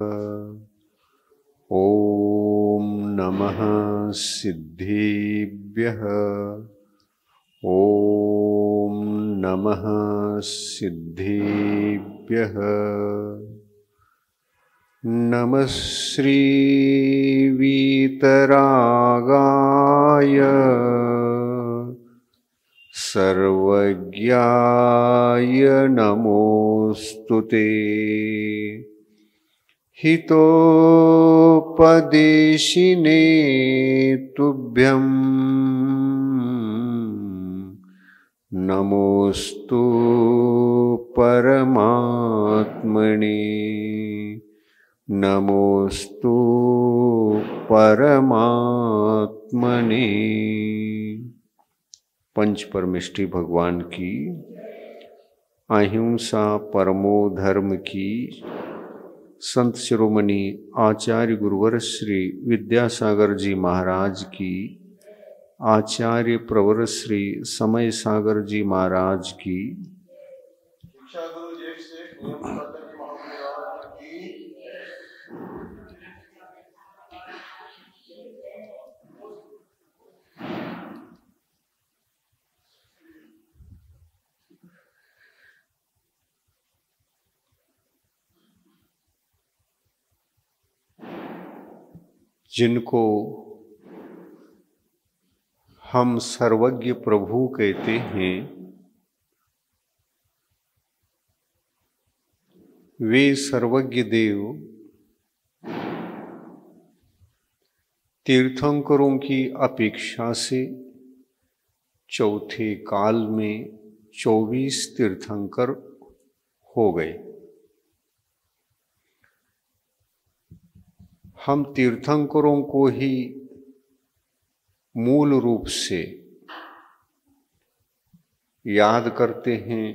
ॐ नमः सिद्धेभ्यः। ॐ नमः सिद्धेभ्यः। नमः श्रीवीतरागाय सर्वज्ञाय नमोऽस्तुते। हितोपदेशिने तुभ्यं नमोऽस्तु परमात्मने। नमोऽस्तु परमात्मने। पंच परमेष्टि भगवान की अहिंसा परमो धर्म की संत शिरोमणि आचार्य गुरुवर श्री विद्यासागर जी महाराज की, आचार्य प्रवर श्री समय सागर जी महाराज की, जिनको हम सर्वज्ञ प्रभु कहते हैं, वे सर्वज्ञ देव तीर्थंकरों की अपेक्षा से चौथे काल में 24 तीर्थंकर हो गए। हम तीर्थंकरों को ही मूल रूप से याद करते हैं।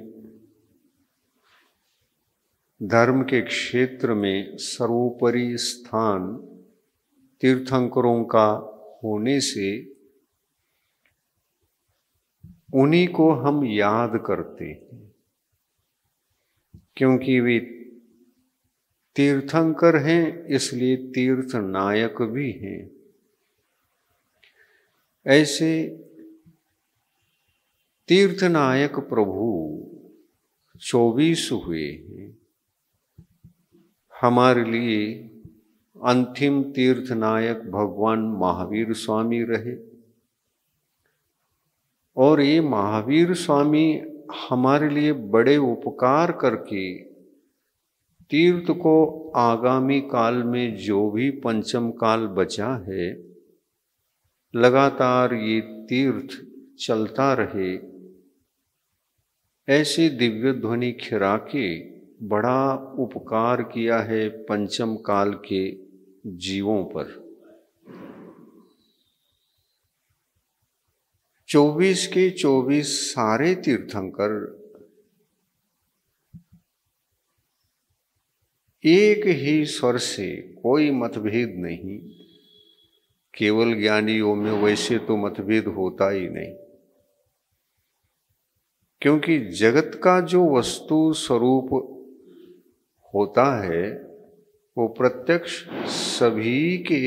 धर्म के क्षेत्र में सर्वोपरि स्थान तीर्थंकरों का होने से उन्हीं को हम याद करते हैं, क्योंकि वे तीर्थंकर हैं, इसलिए तीर्थ नायक भी हैं। ऐसे तीर्थनायक प्रभु 24 हुए हैं। हमारे लिए अंतिम तीर्थनायक भगवान महावीर स्वामी रहे, और ये महावीर स्वामी हमारे लिए बड़े उपकार करके तीर्थ को आगामी काल में जो भी पंचम काल बचा है, लगातार ये तीर्थ चलता रहे, ऐसी दिव्य ध्वनि खिरा के बड़ा उपकार किया है पंचम काल के जीवों पर। 24 के 24 सारे तीर्थंकर एक ही स्वर से, कोई मतभेद नहीं। केवल ज्ञानियों में वैसे तो मतभेद होता ही नहीं, क्योंकि जगत का जो वस्तु स्वरूप होता है वो प्रत्यक्ष सभी के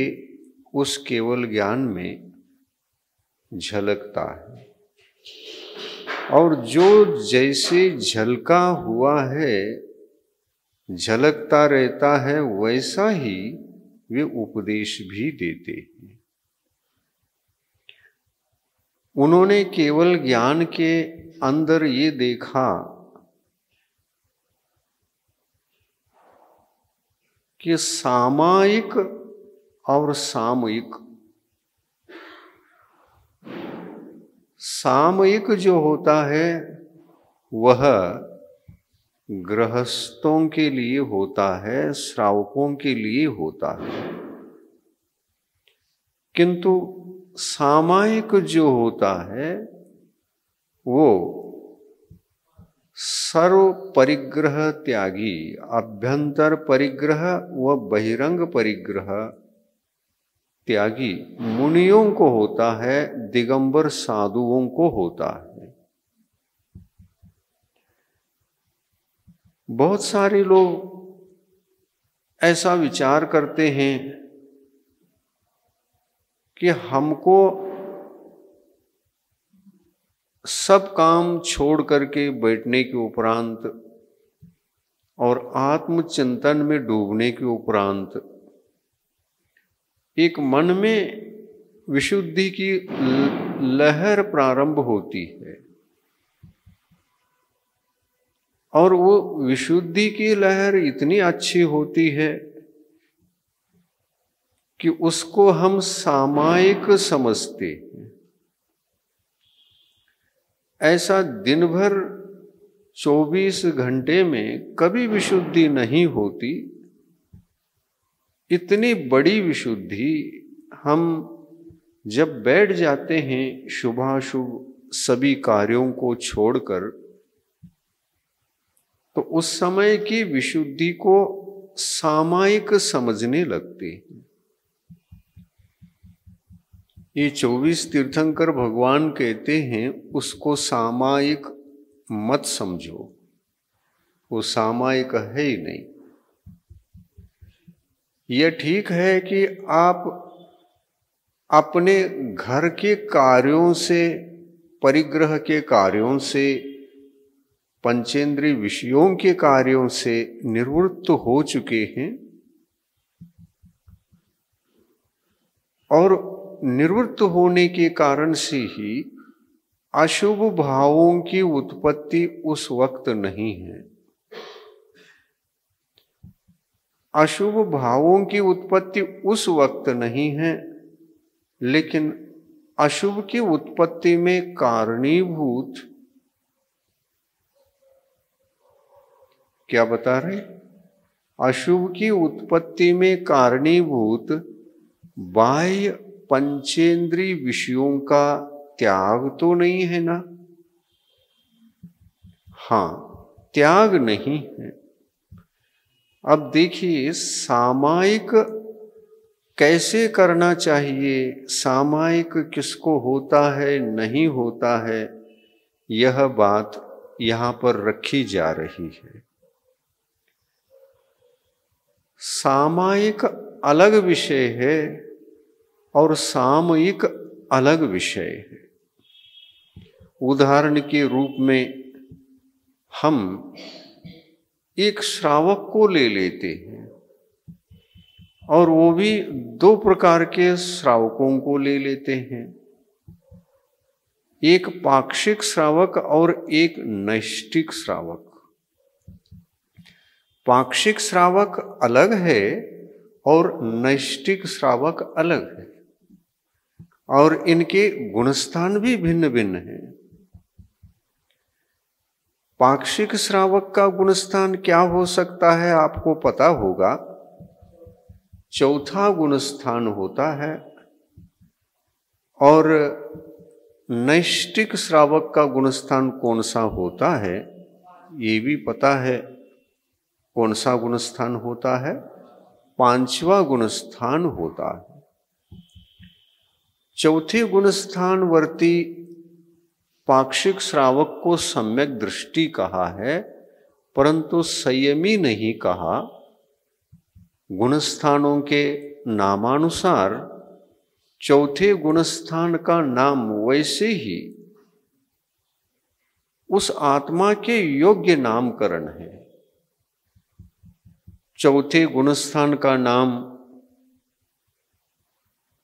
उस केवल ज्ञान में झलकता है, और जो जैसे झलका हुआ है, झलकता रहता है, वैसा ही वे उपदेश भी देते हैं। उन्होंने केवल ज्ञान के अंदर ये देखा कि सामायिक और सामयिक, सामयिक जो होता है वह गृहस्थों के लिए होता है, श्रावकों के लिए होता है, किंतु सामायिक जो होता है वो सर्व परिग्रह त्यागी, अभ्यंतर परिग्रह व बहिरंग परिग्रह त्यागी मुनियों को होता है, दिगंबर साधुओं को होता है। बहुत सारे लोग ऐसा विचार करते हैं कि हमको सब काम छोड़ करके बैठने के उपरांत और आत्मचिंतन में डूबने के उपरांत एक मन में विशुद्धि की लहर प्रारंभ होती है, और वो विशुद्धि की लहर इतनी अच्छी होती है कि उसको हम सामायिक समझते हैं। ऐसा दिन भर 24 घंटे में कभी विशुद्धि नहीं होती। इतनी बड़ी विशुद्धि हम जब बैठ जाते हैं शुभाशुभ सभी कार्यों को छोड़कर, तो उस समय की विशुद्धि को सामायिक समझने लगते हैं। ये 24 तीर्थंकर भगवान कहते हैं उसको सामायिक मत समझो, वो सामायिक है ही नहीं। यह ठीक है कि आप अपने घर के कार्यों से, परिग्रह के कार्यों से, पंचेंद्रिय विषयों के कार्यों से निवृत्त हो चुके हैं, और निवृत्त होने के कारण से ही अशुभ भावों की उत्पत्ति उस वक्त नहीं है। अशुभ भावों की उत्पत्ति उस वक्त नहीं है, लेकिन अशुभ की उत्पत्ति में कारणीभूत क्या बता रहे? अशुभ की उत्पत्ति में कारणीभूत बाह्य पंचेंद्रिय विषयों का त्याग तो नहीं है ना? हाँ, त्याग नहीं है। अब देखिए सामायिक कैसे करना चाहिए, सामायिक किसको होता है नहीं होता है, यह बात यहां पर रखी जा रही है। सामायिक अलग विषय है और सामयिक अलग विषय है। उदाहरण के रूप में हम एक श्रावक को ले लेते हैं, और वो भी दो प्रकार के श्रावकों को ले लेते हैं, एक पाक्षिक श्रावक और एक नैष्ठिक श्रावक। पाक्षिक श्रावक अलग है और नैष्ठिक श्रावक अलग है, और इनके गुणस्थान भी भिन्न भिन्न हैं। पाक्षिक श्रावक का गुणस्थान क्या हो सकता है आपको पता होगा। चौथा गुणस्थान होता है, और नैष्ठिक श्रावक का गुणस्थान कौन सा होता है ये भी पता है। कौन सा गुणस्थान होता है? पांचवा गुणस्थान होता है। चौथे गुणस्थान वर्ती पाक्षिक श्रावक को सम्यक दृष्टि कहा है, परंतु संयमी नहीं कहा। गुणस्थानों के नामानुसार चौथे गुणस्थान का नाम वैसे ही उस आत्मा के योग्य नामकरण है। चौथे गुणस्थान का नाम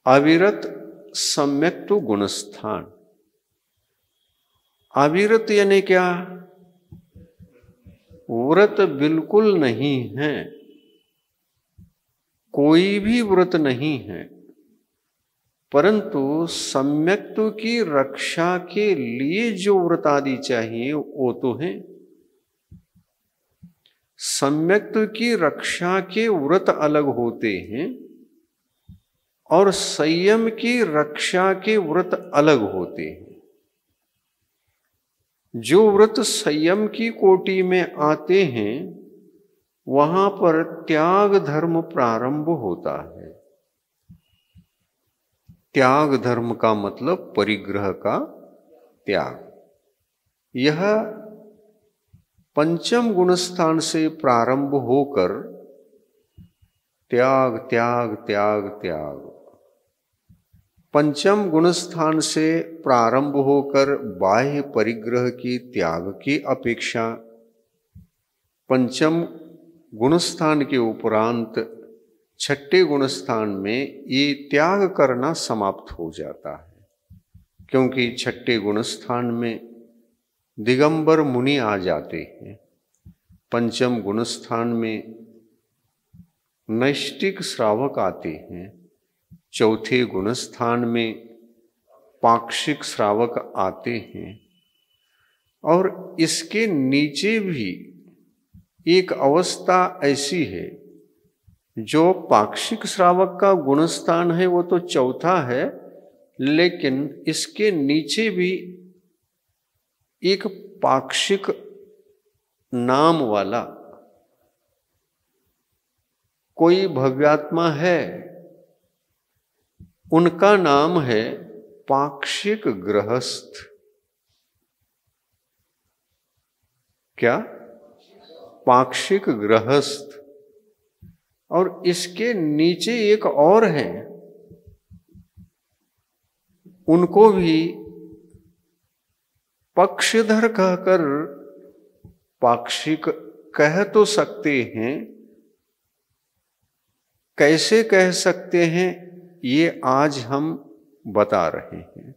अविरत सम्यक्त गुणस्थान। अविरत यानी क्या? व्रत बिल्कुल नहीं है, कोई भी व्रत नहीं है, परंतु सम्यक्त्व की रक्षा के लिए जो व्रत आदि चाहिए वो तो है। सम्यक्त्व की रक्षा के व्रत अलग होते हैं और संयम की रक्षा के व्रत अलग होते हैं। जो व्रत संयम की कोटि में आते हैं वहां पर त्याग धर्म प्रारंभ होता है। त्याग धर्म का मतलब परिग्रह का त्याग। यह पंचम गुणस्थान से प्रारंभ होकर त्याग त्याग त्याग त्याग। पंचम गुणस्थान से प्रारंभ होकर बाह्य परिग्रह की त्याग की अपेक्षा पंचम गुणस्थान के उपरांत छठे गुणस्थान में ये त्याग करना समाप्त हो जाता है, क्योंकि छठे गुणस्थान में दिगंबर मुनि आ जाते हैं। पंचम गुणस्थान में नैष्टिक श्रावक आते हैं। चौथे गुणस्थान में पाक्षिक श्रावक आते हैं। और इसके नीचे भी एक अवस्था ऐसी है, जो पाक्षिक श्रावक का गुणस्थान है वो तो चौथा है, लेकिन इसके नीचे भी एक पाक्षिक नाम वाला कोई भव्यात्मा है। उनका नाम है पाक्षिक गृहस्थ। क्या? पाक्षिक गृहस्थ। और इसके नीचे एक और है, उनको भी पक्षधर कहकर पाक्षिक कह तो सकते हैं। कैसे कह सकते हैं ये आज हम बता रहे हैं।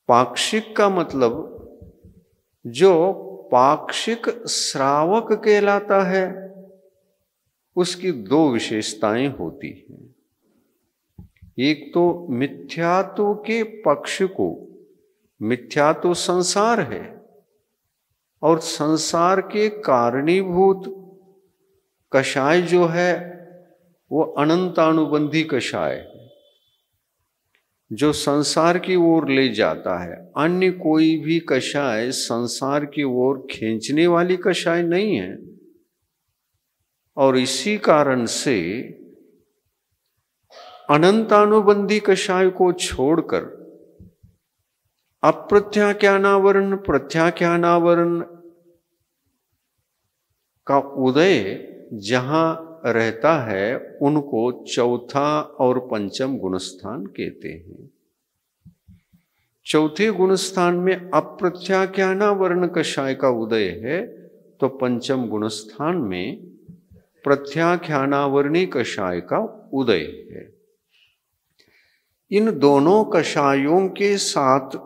पाक्षिक का मतलब जो पाक्षिक श्रावक कहलाता है, उसकी दो विशेषताएं होती हैं। एक तो मिथ्यात्व के पक्ष को, मिथ्यात्व संसार है और संसार के कारणीभूत कषाय जो है वो अनंतानुबंधी कषाय है, जो संसार की ओर ले जाता है। अन्य कोई भी कषाय संसार की ओर खींचने वाली कषाय नहीं है। और इसी कारण से अनंतानुबंधी कषाय को छोड़कर अप्रत्याख्यानावरण प्रत्याख्यानावरण का उदय जहां रहता है, उनको चौथा और पंचम गुणस्थान कहते हैं। चौथे गुणस्थान में अप्रत्याख्यानावरण कषाय का उदय है, तो पंचम गुणस्थान में प्रत्याख्यानावरणी कषाय का उदय है। इन दोनों कषायों के साथ,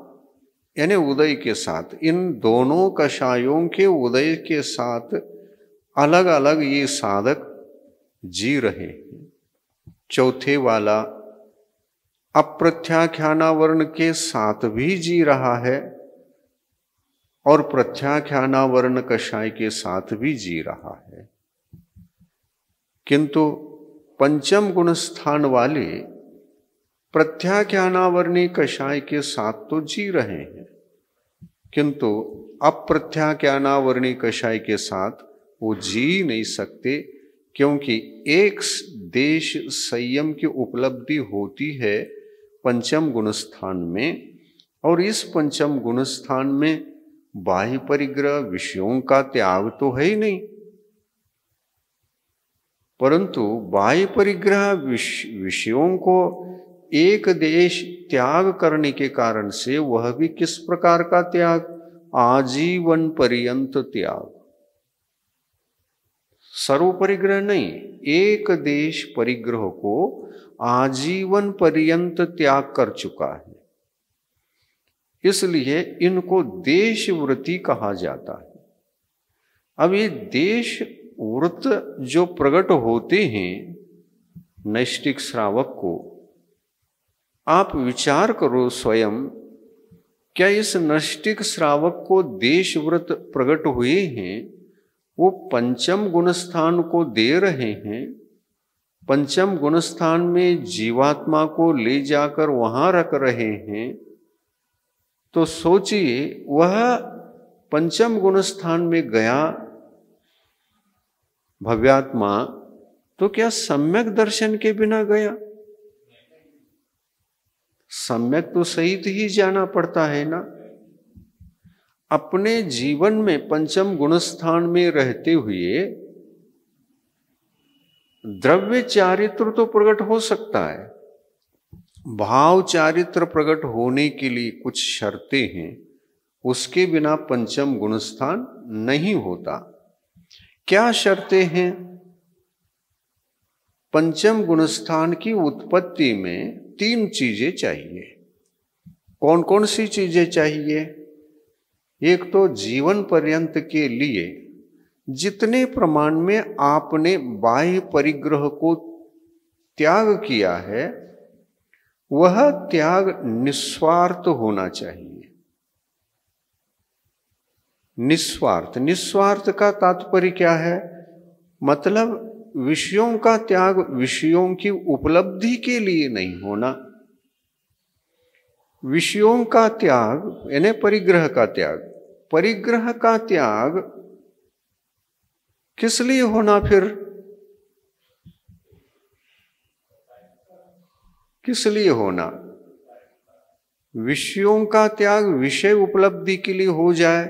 यानी उदय के साथ, इन दोनों कषायों के उदय के साथ अलग अलग ये साधक जी रहे हैं। चौथे वाला अप्रत्याख्यानावरण के साथ भी जी रहा है और प्रत्याख्यानावरण कषाय के साथ भी जी रहा है, किंतु पंचम गुणस्थान वाले प्रत्याख्यानावरणी कषाय के साथ तो जी रहे हैं, किंतु अप्रत्याख्यानावरणी कषाय के साथ वो जी नहीं सकते, क्योंकि एक देश संयम की उपलब्धि होती है पंचम गुणस्थान में, और इस पंचम गुणस्थान में बाह्य परिग्रह विषयों का त्याग तो है ही नहीं, परंतु बाह्य परिग्रह विषयों को एक देश त्याग करने के कारण से वह भी किस प्रकार का त्याग? आजीवन पर्यंत त्याग। सर्व परिग्रह नहीं, एक देश परिग्रह को आजीवन पर्यंत त्याग कर चुका है। इसलिए इनको देशव्रती कहा जाता है। अब ये देश व्रत जो प्रकट होते हैं नैष्टिक श्रावक को, आप विचार करो स्वयं, क्या इस नैष्टिक श्रावक को देश व्रत प्रकट हुए हैं वो पंचम गुणस्थान को दे रहे हैं? पंचम गुणस्थान में जीवात्मा को ले जाकर वहां रख रहे हैं, तो सोचिए वह पंचम गुणस्थान में गया भव्यात्मा, तो क्या सम्यक दर्शन के बिना गया? सम्यक तो सहित ही जाना पड़ता है ना। अपने जीवन में पंचम गुणस्थान में रहते हुए द्रव्य चारित्र तो प्रकट हो सकता है, भाव चारित्र प्रकट होने के लिए कुछ शर्तें हैं, उसके बिना पंचम गुणस्थान नहीं होता। क्या शर्तें हैं? पंचम गुणस्थान की उत्पत्ति में 3 चीजें चाहिए। कौन कौन सी चीजें चाहिए? एक तो जीवन पर्यंत के लिए जितने प्रमाण में आपने बाह्य परिग्रह को त्याग किया है, वह त्याग निस्वार्थ होना चाहिए। निस्वार्थ, निस्वार्थ का तात्पर्य क्या है? मतलब विषयों का त्याग विषयों की उपलब्धि के लिए नहीं होना। विषयों का त्याग यानी परिग्रह का त्याग। परिग्रह का त्याग किस लिए होना? फिर किस लिए होना? विषयों का त्याग विषय उपलब्धि के लिए हो जाए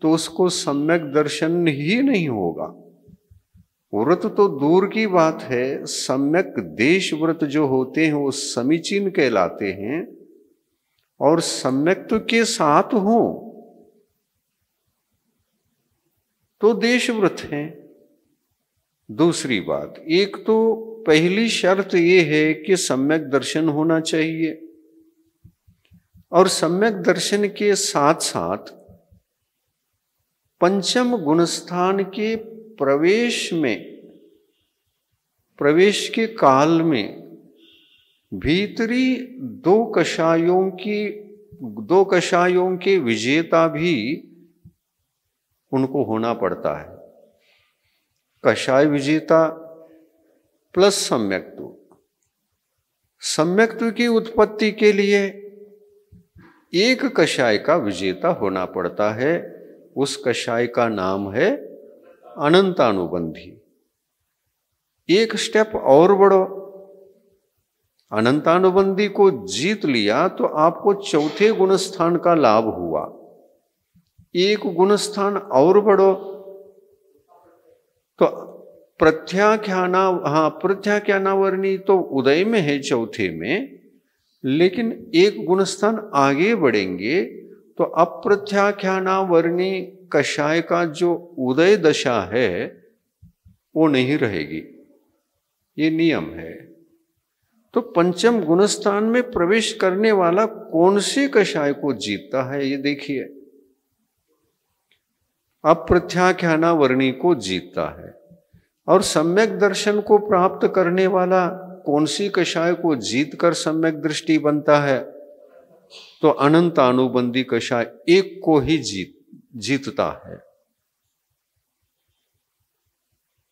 तो उसको सम्यक दर्शन ही नहीं होगा। व्रत तो दूर की बात है, सम्यक देश व्रत जो होते हैं वो समीचीन कहलाते हैं और सम्यक्त्व के साथ हो तो देश व्रत हैं। दूसरी बात, एक तो पहली शर्त ये है कि सम्यक दर्शन होना चाहिए और सम्यक दर्शन के साथ साथ पंचम गुणस्थान के प्रवेश के काल में भीतरी दो कषायों के विजेता भी उनको होना पड़ता है। कषाय विजेता प्लस सम्यक्त्व। सम्यक्त्व की उत्पत्ति के लिए एक कषाय का विजेता होना पड़ता है। उस कषाय का नाम है अनंतानुबंधी। एक स्टेप और बढ़ो, अनंतानुबंधी को जीत लिया तो आपको चौथे गुणस्थान का लाभ हुआ। एक गुणस्थान और बढ़ो तो प्रत्याख्यानावर्णी तो उदय में है चौथे में, लेकिन एक गुणस्थान आगे बढ़ेंगे तो अप्रत्याख्यानावर्णी कषाय का जो उदय दशा है वो नहीं रहेगी। ये नियम है। तो पंचम गुणस्थान में प्रवेश करने वाला कौन से कषाय को जीतता है ये देखिए। अप्रत्याख्यानावर्णी को जीतता है। और सम्यक दर्शन को प्राप्त करने वाला कौन सी कषाय को जीत कर सम्यक दृष्टि बनता है? तो अनंत अनुबंधी कषाय एक को ही जीतता है,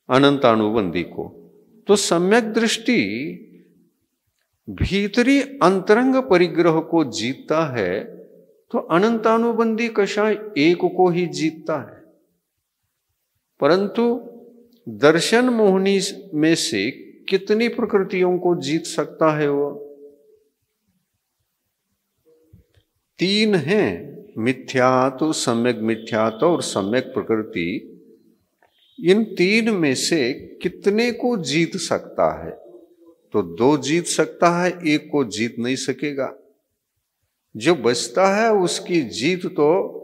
अनंत अनुबंधी को। तो सम्यक दृष्टि भीतरी अंतरंग परिग्रह को जीतता है, तो अनंतानुबंधी कषाय एक को ही जीतता है। परंतु दर्शन मोहिनी में से कितनी प्रकृतियों को जीत सकता है वो? 3 हैं, मिथ्यात्व, सम्यक मिथ्यात्व और सम्यक प्रकृति। इन 3 में से कितने को जीत सकता है? तो 2 जीत सकता है, 1 को जीत नहीं सकेगा। जो बचता है उसकी जीत तो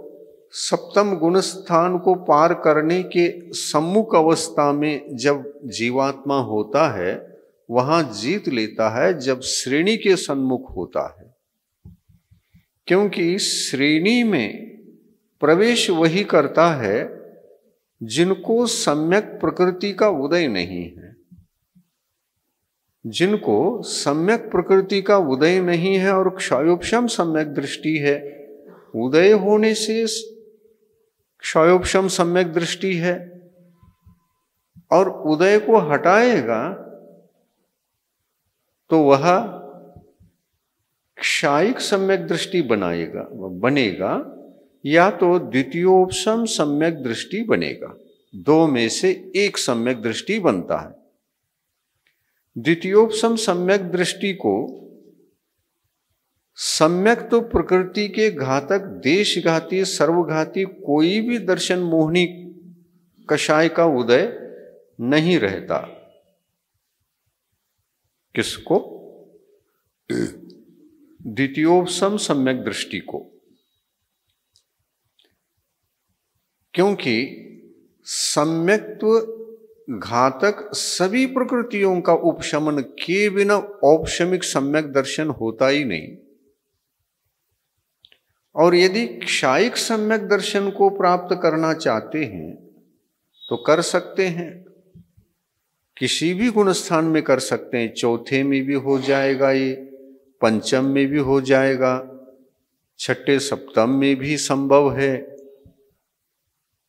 सप्तम गुण स्थान को पार करने के सम्मुख अवस्था में जब जीवात्मा होता है वहां जीत लेता है, जब श्रेणी के सन्मुख होता है। क्योंकि श्रेणी में प्रवेश वही करता है जिनको सम्यक प्रकृति का उदय नहीं है। जिनको सम्यक प्रकृति का उदय नहीं है और क्षयोपशम सम्यक दृष्टि है, उदय होने से क्षयोपशम सम्यक दृष्टि है, और उदय को हटाएगा तो वह क्षायिक सम्यक दृष्टि बनेगा या तो द्वितीयोपशम सम्यक दृष्टि बनेगा। 2 में से 1 सम्यक दृष्टि बनता है। द्वितीयोपशम सम्यक दृष्टि को सम्यक तो प्रकृति के घातक, देशघाती, सर्वघाती कोई भी दर्शन मोहिनी कषाय का उदय नहीं रहता। किसको? द्वितीयोपम सम्यक दृष्टि को। क्योंकि सम्यक्त्व घातक सभी प्रकृतियों का उपशमन के बिना औपशमिक सम्यक दर्शन होता ही नहीं। और यदि क्षायिक सम्यक दर्शन को प्राप्त करना चाहते हैं तो कर सकते हैं, किसी भी गुण स्थान में कर सकते हैं। चौथे में भी हो जाएगा, ये पंचम में भी हो जाएगा, छठे सप्तम में भी संभव है।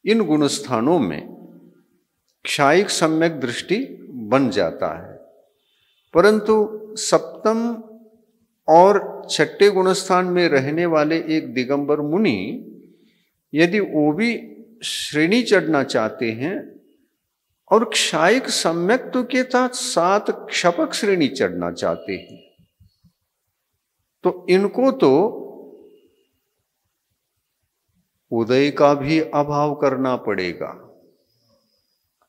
इन गुण स्थानों में क्षायिक सम्यक दृष्टि बन जाता है। परंतु सप्तम और छठे गुणस्थान में रहने वाले एक दिगंबर मुनि यदि वो भी श्रेणी चढ़ना चाहते हैं और क्षायिक सम्यक्त्व के साथ क्षपक श्रेणी चढ़ना चाहते हैं, तो इनको तो उदय का भी अभाव करना पड़ेगा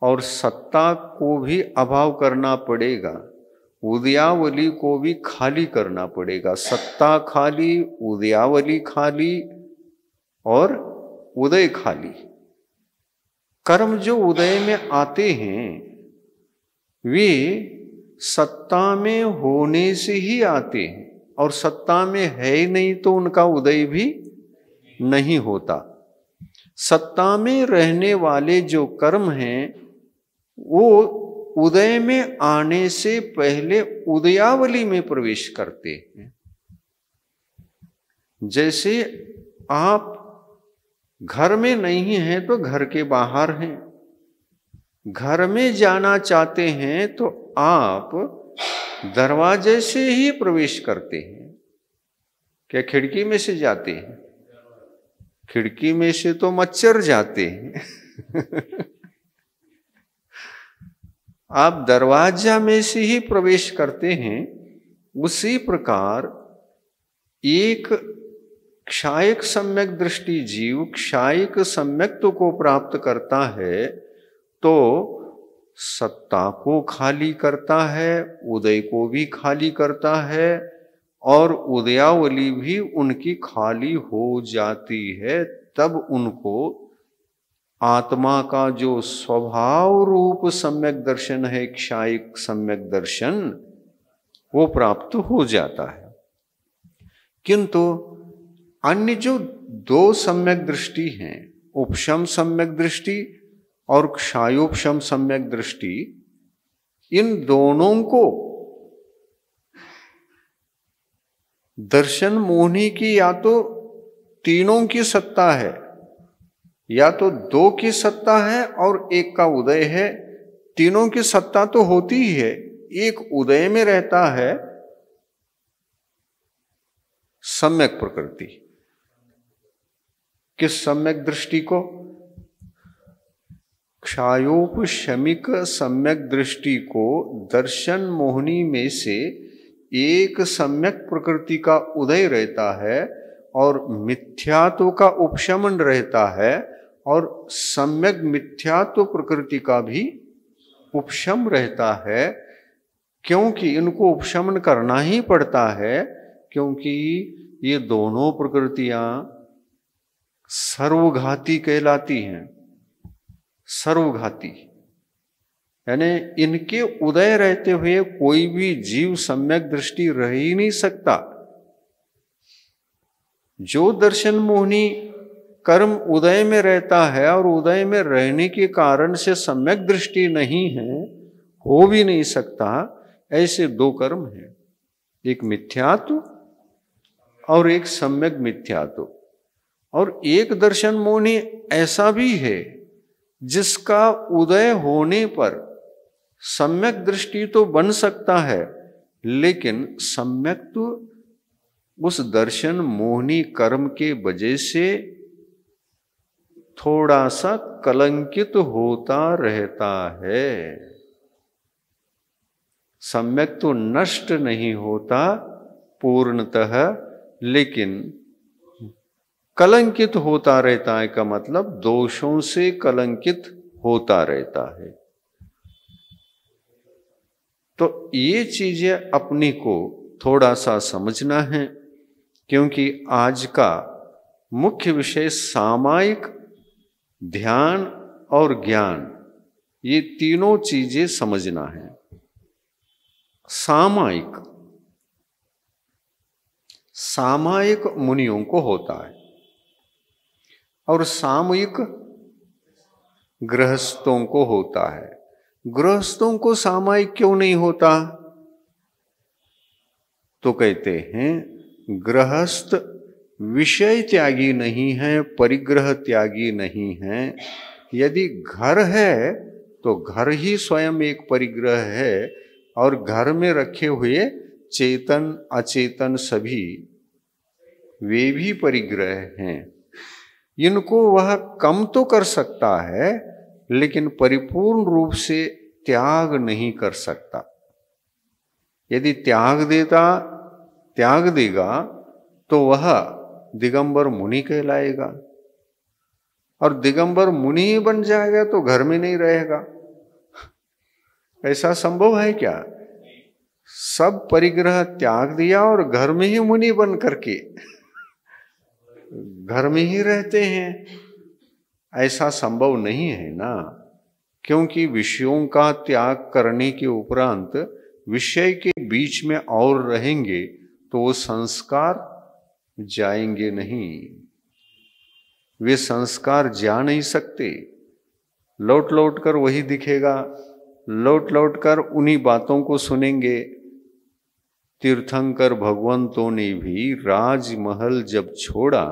और सत्ता को भी अभाव करना पड़ेगा, उदयावली को भी खाली करना पड़ेगा। सत्ता खाली, उदयावली खाली और उदय खाली। कर्म जो उदय में आते हैं वे सत्ता में होने से ही आते हैं, और सत्ता में है ही नहीं तो उनका उदय भी नहीं होता। सत्ता में रहने वाले जो कर्म हैं वो उदय में आने से पहले उदयावली में प्रवेश करते हैं। जैसे आप घर में नहीं हैं तो घर के बाहर हैं, घर में जाना चाहते हैं तो आप दरवाजे से ही प्रवेश करते हैं। क्या खिड़की में से जाते हैं? खिड़की में से तो मच्छर जाते हैं। आप दरवाजा में से ही प्रवेश करते हैं। उसी प्रकार एक क्षायिक सम्यक दृष्टि जीव क्षायिक सम्यक्त्व को प्राप्त करता है तो सत्ता को खाली करता है, उदय को भी खाली करता है और उदयावली भी उनकी खाली हो जाती है। तब उनको आत्मा का जो स्वभाव रूप सम्यक दर्शन है, क्षायिक सम्यक दर्शन, वो प्राप्त हो जाता है। किंतु अन्य जो दो सम्यक दृष्टि हैं, उपशम सम्यक दृष्टि और क्षायोपशम सम्यक दृष्टि, इन दोनों को दर्शन मोहिनी की या तो तीनों की सत्ता है या तो दो की सत्ता है और एक का उदय है। तीनों की सत्ता तो होती ही है, एक उदय में रहता है सम्यक प्रकृति। किस सम्यक दृष्टि को? क्षायोपशमिक सम्यक दृष्टि को दर्शन मोहिनी में से एक सम्यक प्रकृति का उदय रहता है और मिथ्यात्व का उपशमन रहता है और सम्यक मिथ्यात्व प्रकृति का भी उपशम रहता है। क्योंकि इनको उपशमन करना ही पड़ता है, क्योंकि ये दोनों प्रकृतियां सर्वघाती कहलाती हैं। सर्वघाती यानी इनके उदय रहते हुए कोई भी जीव सम्यक दृष्टि रह ही नहीं सकता। जो दर्शन मोहिनी कर्म उदय में रहता है और उदय में रहने के कारण से सम्यक दृष्टि नहीं है, हो भी नहीं सकता, ऐसे दो कर्म हैं, एक मिथ्यात्व और एक सम्यक मिथ्यात्व। और एक दर्शन मोहिनी ऐसा भी है जिसका उदय होने पर सम्यक दृष्टि तो बन सकता है, लेकिन सम्यक्त्व उस दर्शन मोहिनी कर्म के वजह से थोड़ा सा कलंकित होता रहता है। सम्यक तो नष्ट नहीं होता, पूर्णतः लेकिन कलंकित होता रहता है का मतलब दोषों से कलंकित होता रहता है। तो ये चीजें अपनी को थोड़ा सा समझना है, क्योंकि आज का मुख्य विषय सामायिक ध्यान और ज्ञान, ये तीनों चीजें समझना है। सामायिक सामायिक मुनियों को होता है और सामूहिक गृहस्थों को होता है। गृहस्थों को सामायिक क्यों नहीं होता? तो कहते हैं गृहस्थ विषय त्यागी नहीं है, परिग्रह त्यागी नहीं है। यदि घर है तो घर ही स्वयं एक परिग्रह है, और घर में रखे हुए चेतन अचेतन सभी वे भी परिग्रह हैं। इनको वह कम तो कर सकता है, लेकिन परिपूर्ण रूप से त्याग नहीं कर सकता। यदि त्याग देगा तो वह दिगंबर मुनि कहलाएगा, और दिगंबर मुनि ही बन जाएगा तो घर में नहीं रहेगा। ऐसा संभव है क्या? सब परिग्रह त्याग दिया और घर में ही मुनि बन करके घर में ही रहते हैं, ऐसा संभव नहीं है ना। क्योंकि विषयों का त्याग करने के उपरांत विषय के बीच में और रहेंगे तो वो संस्कार जाएंगे नहीं, वे संस्कार जा नहीं सकते। लौट लौट कर वही दिखेगा, लौट लौट कर उन्हीं बातों को सुनेंगे। तीर्थंकर भगवंतों ने भी राजमहल जब छोड़ा,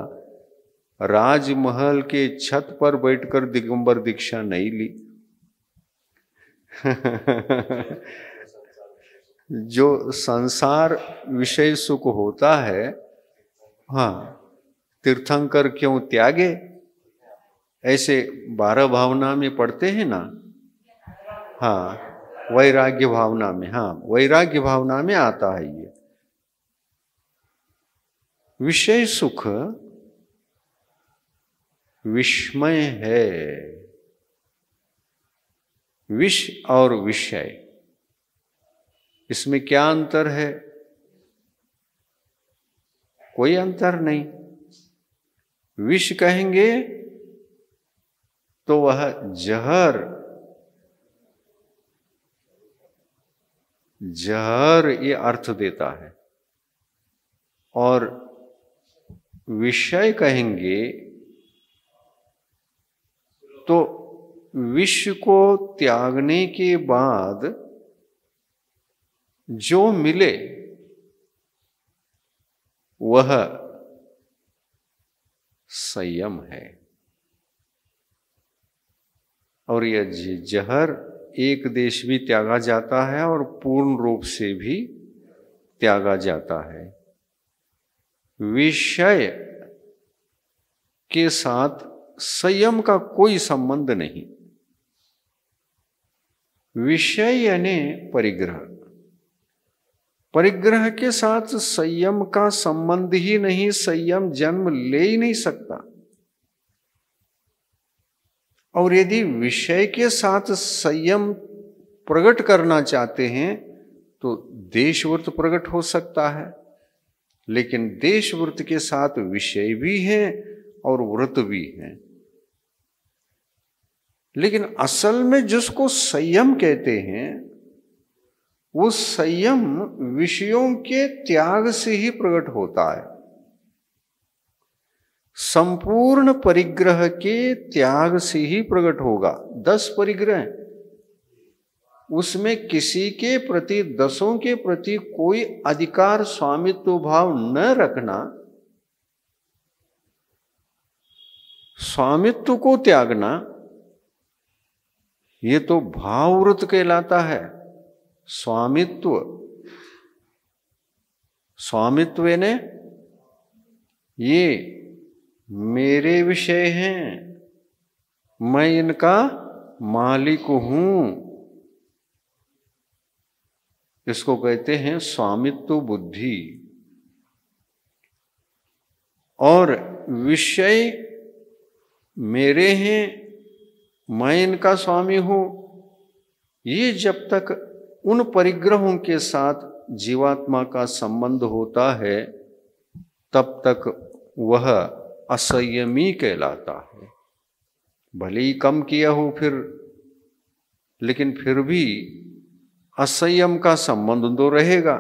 राजमहल के छत पर बैठकर दिगंबर दीक्षा नहीं ली। जो संसार विषय सुख होता है, हाँ, तीर्थंकर क्यों त्यागे? ऐसे 12 भावना में पढ़ते हैं ना, हाँ, वैराग्य भावना में, हाँ, वैराग्य भावना में आता है ये। विषय सुख विस्मय है। विष और विषय, इसमें क्या अंतर है? कोई अंतर नहीं। विष कहेंगे तो वह जहर ये अर्थ देता है, और विषय कहेंगे तो विष को त्यागने के बाद जो मिले वह संयम है। और यह जहर एक देश भी त्यागा जाता है और पूर्ण रूप से भी त्यागा जाता है। विषय के साथ संयम का कोई संबंध नहीं। विषय यानी परिग्रह, परिग्रह के साथ संयम का संबंध ही नहीं, संयम जन्म ले ही नहीं सकता। और यदि विषय के साथ संयम प्रकट करना चाहते हैं तो देशव्रत प्रकट हो सकता है, लेकिन देशव्रत के साथ विषय भी है और व्रत भी है। लेकिन असल में जिसको संयम कहते हैं वो संयम विषयों के त्याग से ही प्रकट होता है। संपूर्ण परिग्रह के त्याग से ही प्रकट होगा। 10 परिग्रह, उसमें किसी के प्रति, 10 के प्रति कोई अधिकार स्वामित्व भाव न रखना, स्वामित्व को त्यागना, ये तो भावव्रत कहलाता है। स्वामित्व ने ये मेरे विषय हैं, मैं इनका मालिक हूं, इसको कहते हैं स्वामित्व बुद्धि। और विषय मेरे हैं, मैं इनका स्वामी हूं, ये जब तक उन परिग्रहों के साथ जीवात्मा का संबंध होता है तब तक वह असंयमी कहलाता है। भले ही कम किया हो फिर, लेकिन फिर भी असंयम का संबंध तो रहेगा।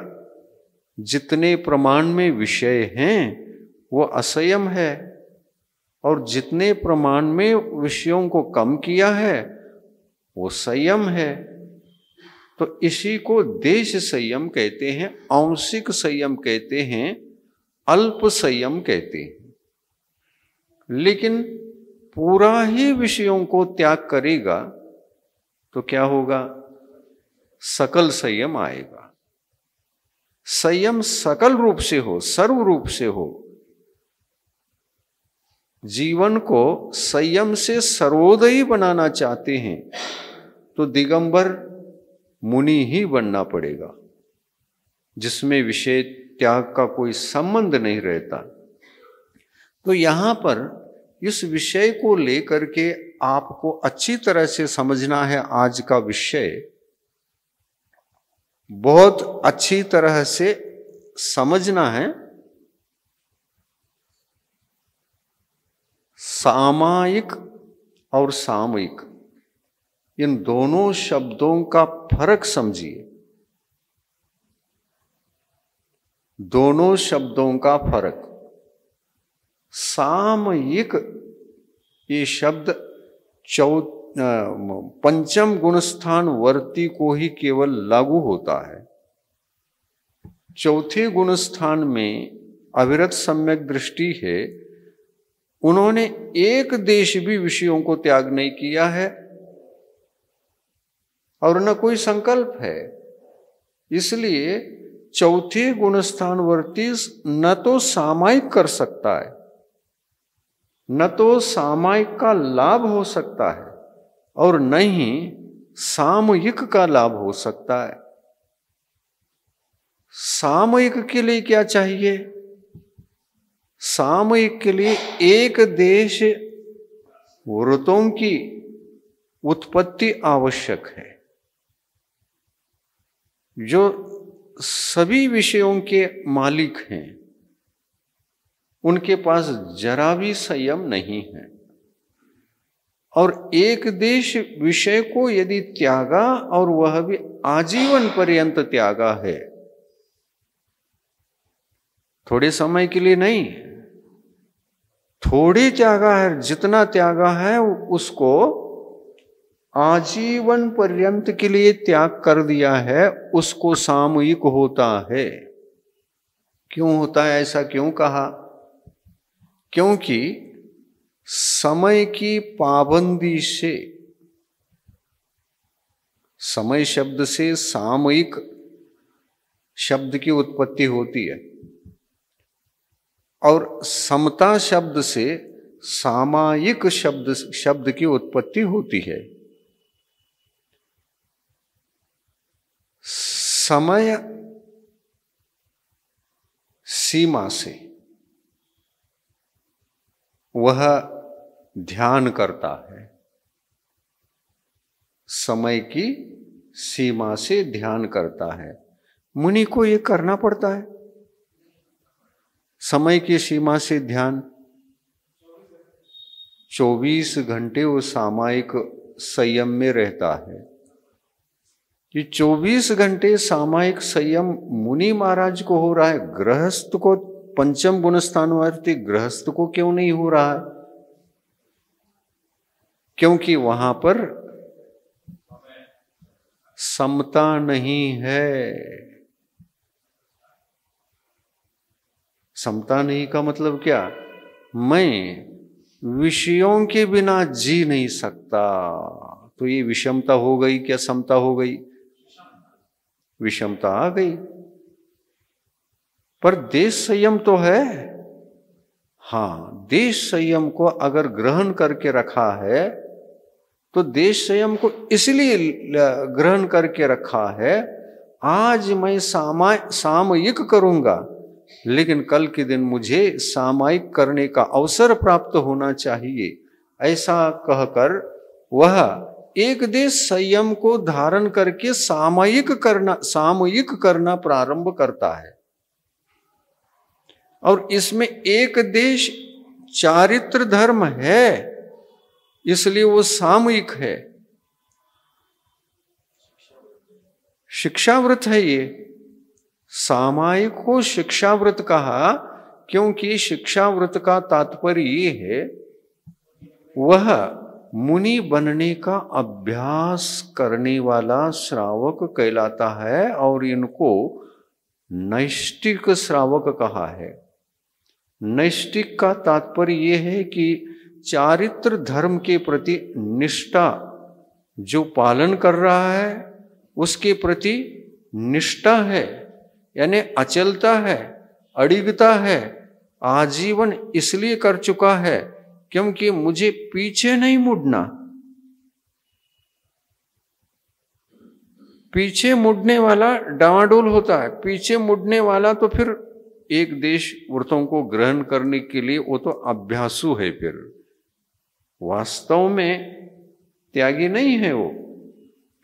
जितने प्रमाण में विषय हैं वो असंयम है, और जितने प्रमाण में विषयों को कम किया है वो संयम है। तो इसी को देश संयम कहते हैं, आंशिक संयम कहते हैं, अल्प संयम कहते हैं। लेकिन पूरा ही विषयों को त्याग करेगा तो क्या होगा? सकल संयम आएगा। संयम सकल रूप से हो, सर्व रूप से हो। जीवन को संयम से सर्वोदयी बनाना चाहते हैं तो दिगंबर मुनि ही बनना पड़ेगा, जिसमें विषय त्याग का कोई संबंध नहीं रहता। तो यहां पर इस विषय को लेकर के आपको अच्छी तरह से समझना है। आज का विषय बहुत अच्छी तरह से समझना है। सामायिक और सामयिक, इन दोनों शब्दों का फर्क समझिए। दोनों शब्दों का फर्क। सामयिक ये शब्द पंचम गुणस्थान वर्ती को ही केवल लागू होता है। चौथे गुणस्थान में अविरत सम्यक दृष्टि है। उन्होंने एक देश भी विषयों को त्याग नहीं किया है और न कोई संकल्प है। इसलिए चौथे गुणस्थान वर्ती न तो सामायिक कर सकता है, न तो सामायिक का लाभ हो सकता है, और न ही सामयिक का लाभ हो सकता है। सामयिक के लिए क्या चाहिए? सामयिक के लिए एक देश वृत्तों की उत्पत्ति आवश्यक है। जो सभी विषयों के मालिक हैं उनके पास जरा भी संयम नहीं है, और एक देश विषय को यदि त्यागा और वह भी आजीवन पर्यंत त्यागा है, थोड़े समय के लिए नहीं, थोड़ी त्यागा है, जितना त्यागा है उसको आजीवन पर्यंत के लिए त्याग कर दिया है, उसको सामयिक होता है। क्यों होता है? ऐसा क्यों कहा? क्योंकि समय की पाबंदी से, समय शब्द से सामयिक शब्द की उत्पत्ति होती है, और समता शब्द से सामायिक शब्द की उत्पत्ति होती है। समय सीमा से वह ध्यान करता है, समय की सीमा से ध्यान करता है। मुनि को यह करना पड़ता है, समय की सीमा से ध्यान। 24 घंटे वो सामायिक संयम में रहता है। ये 24 घंटे सामायिक संयम मुनि महाराज को हो रहा है, गृहस्थ को, पंचम गुणस्थानवर्ती गृहस्थ को क्यों नहीं हो रहा है? क्योंकि वहां पर समता नहीं है। समता नहीं का मतलब क्या? मैं विषयों के बिना जी नहीं सकता। तो ये विषमता हो गई क्या समता हो गई? विषमता आ गई। पर देश संयम तो है। हाँ, देश संयम को अगर ग्रहण करके रखा है तो देश संयम को इसलिए ग्रहण करके रखा है, आज मैं सामयिक करूंगा, लेकिन कल के दिन मुझे सामायिक करने का अवसर प्राप्त होना चाहिए, ऐसा कहकर वह एक देश संयम को धारण करके सामयिक करना प्रारंभ करता है। और इसमें एक देश चारित्र धर्म है, इसलिए वो सामूहिक है, शिक्षाव्रत है। ये सामायिक को शिक्षाव्रत कहा क्योंकि शिक्षाव्रत का तात्पर्य ये है वह मुनि बनने का अभ्यास करने वाला श्रावक कहलाता है, और इनको नैष्टिक श्रावक कहा है। नैष्टिक का तात्पर्य यह है कि चारित्र धर्म के प्रति निष्ठा जो पालन कर रहा है उसके प्रति निष्ठा है, यानी अचलता है, अडिगता है, आजीवन इसलिए कर चुका है क्योंकि मुझे पीछे नहीं मुड़ना। पीछे मुड़ने वाला डावाडोल होता है, पीछे मुड़ने वाला तो फिर एक देश व्रतों को ग्रहण करने के लिए वो तो अभ्यासु है, फिर वास्तव में त्यागी नहीं है, वो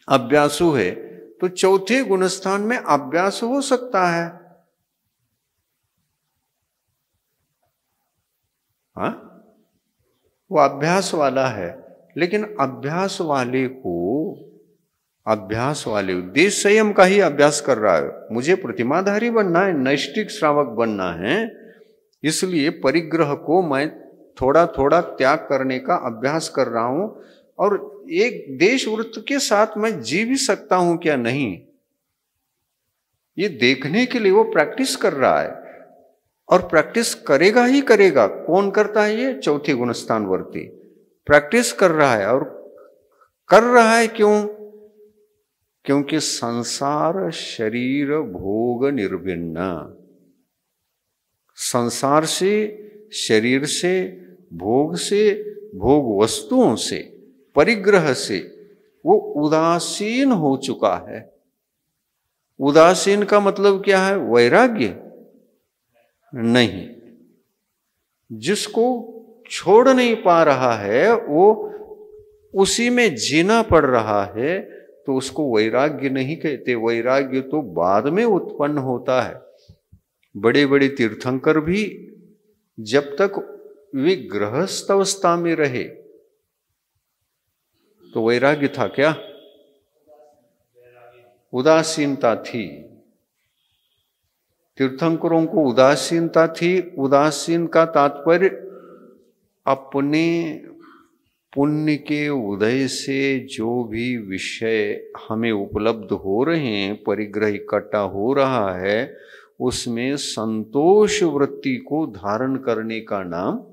अभ्यासु है। तो चौथे गुणस्थान में अभ्यास हो सकता है। हाँ, वो अभ्यास वाला है, लेकिन अभ्यास वाले देश संयम का ही अभ्यास कर रहा है। मुझे प्रतिमाधारी बनना है, नैष्टिक श्रावक बनना है, इसलिए परिग्रह को मैं थोड़ा थोड़ा त्याग करने का अभ्यास कर रहा हूं। और एक देश व्रत के साथ मैं जी भी सकता हूं क्या नहीं, ये देखने के लिए वो प्रैक्टिस कर रहा है, और प्रैक्टिस करेगा ही करेगा। कौन करता है? ये चौथे गुणस्थान वर्ती प्रैक्टिस कर रहा है। और कर रहा है क्यों? क्योंकि संसार शरीर भोग निर्भिन्न, संसार से, शरीर से, भोग वस्तुओं से, परिग्रह से वो उदासीन हो चुका है। उदासीन का मतलब क्या है? वैराग्य नहीं। जिसको छोड़ नहीं पा रहा है, वो उसी में जीना पड़ रहा है, तो उसको वैराग्य नहीं कहते। वैराग्य तो बाद में उत्पन्न होता है। बड़े बड़े तीर्थंकर भी जब तक वे गृहस्थ अवस्था में रहे तो वैराग्य था क्या? उदासीनता थी। तीर्थंकरों को उदासीनता थी। उदासीन का तात्पर्य अपने पुण्य के उदय से जो भी विषय हमें उपलब्ध हो रहे हैं, परिग्रह इकट्ठा हो रहा है, उसमें संतोष वृत्ति को धारण करने का नाम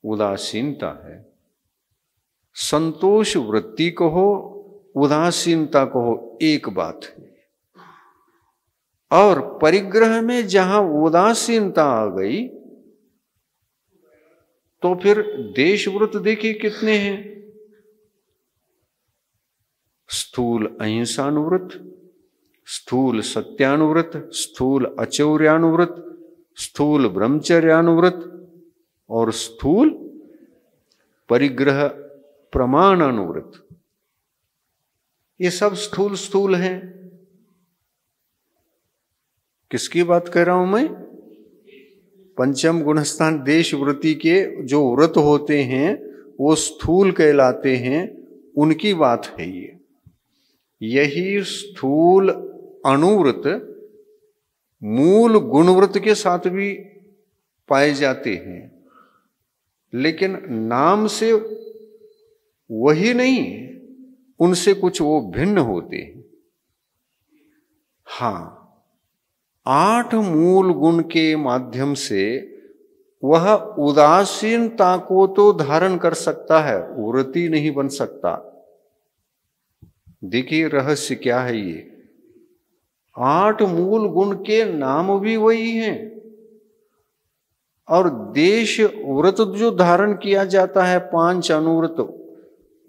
उदासीनता है। संतोष वृत्ति कहो, उदासीनता कहो, एक बात है। और परिग्रह में जहां उदासीनता आ गई तो फिर देशव्रत देखिए कितने हैं। स्थूल अहिंसानुव्रत, स्थूल सत्यानुव्रत, स्थूल अचौर्यानुव्रत, स्थूल ब्रह्मचर्यानुव्रत और स्थूल परिग्रह प्रमाणानुव्रत। ये सब स्थूल स्थूल हैं। किसकी बात कर रहा हूं मैं? पंचम गुणस्थान देश वृत्ति के जो व्रत होते हैं वो स्थूल कहलाते हैं, उनकी बात है ये। यही स्थूल अनुव्रत मूल गुणव्रत के साथ भी पाए जाते हैं, लेकिन नाम से वही नहीं, उनसे कुछ वो भिन्न होते हैं। हाँ, 8 मूल गुण के माध्यम से वह उदासीनता को तो धारण कर सकता है, वृत्ति नहीं बन सकता। देखिए रहस्य क्या है ये। 8 मूल गुण के नाम भी वही हैं, और देश व्रत जो धारण किया जाता है 5 अनुव्रत,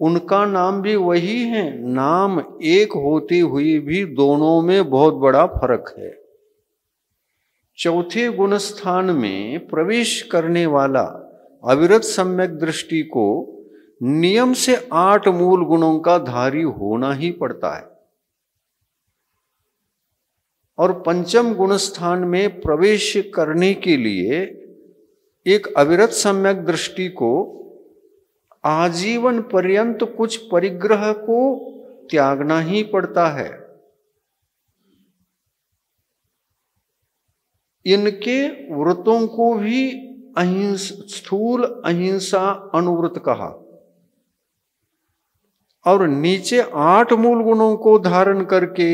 उनका नाम भी वही है। नाम एक होते हुए भी दोनों में बहुत बड़ा फर्क है। चौथे गुण स्थान में प्रवेश करने वाला अविरत सम्यक दृष्टि को नियम से 8 मूल गुणों का धारी होना ही पड़ता है। और पंचम गुण स्थान में प्रवेश करने के लिए एक अविरत सम्यक दृष्टि को आजीवन पर्यंत कुछ परिग्रह को त्यागना ही पड़ता है। इनके व्रतों को भी स्थूल अहिंसा अनुव्रत कहा। और नीचे 8 मूल गुणों को धारण करके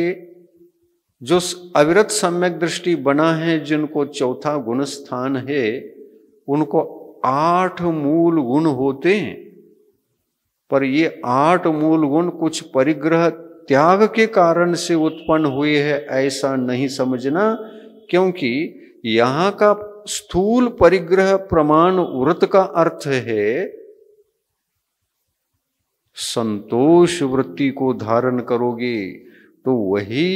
जो अविरत सम्यक दृष्टि बना है, जिनको चौथा गुण स्थान है, उनको 8 मूल गुण होते हैं। पर ये 8 मूल गुण कुछ परिग्रह त्याग के कारण से उत्पन्न हुए हैं, ऐसा नहीं समझना। क्योंकि यहां का स्थूल परिग्रह प्रमाण व्रत का अर्थ है संतोष वृत्ति को धारण करोगे तो वही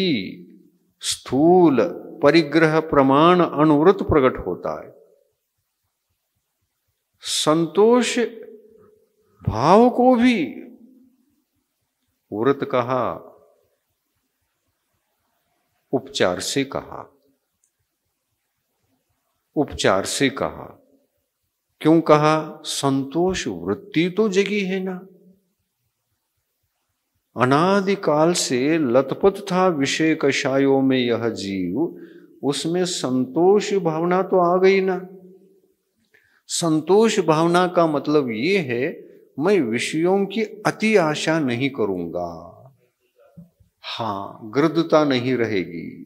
स्थूल परिग्रह प्रमाण अनुव्रत प्रकट होता है। संतोष भाव को भी व्रत कहा, उपचार से कहा। उपचार से कहा क्यों कहा? संतोष वृत्ति तो जगी है ना। अनादिकाल से लतपत था विषय कषायों में यह जीव, उसमें संतोष भावना तो आ गई ना। संतोष भावना का मतलब ये है मैं विषयों की अति आशा नहीं करूंगा। हाँ, गृद्धता नहीं रहेगी।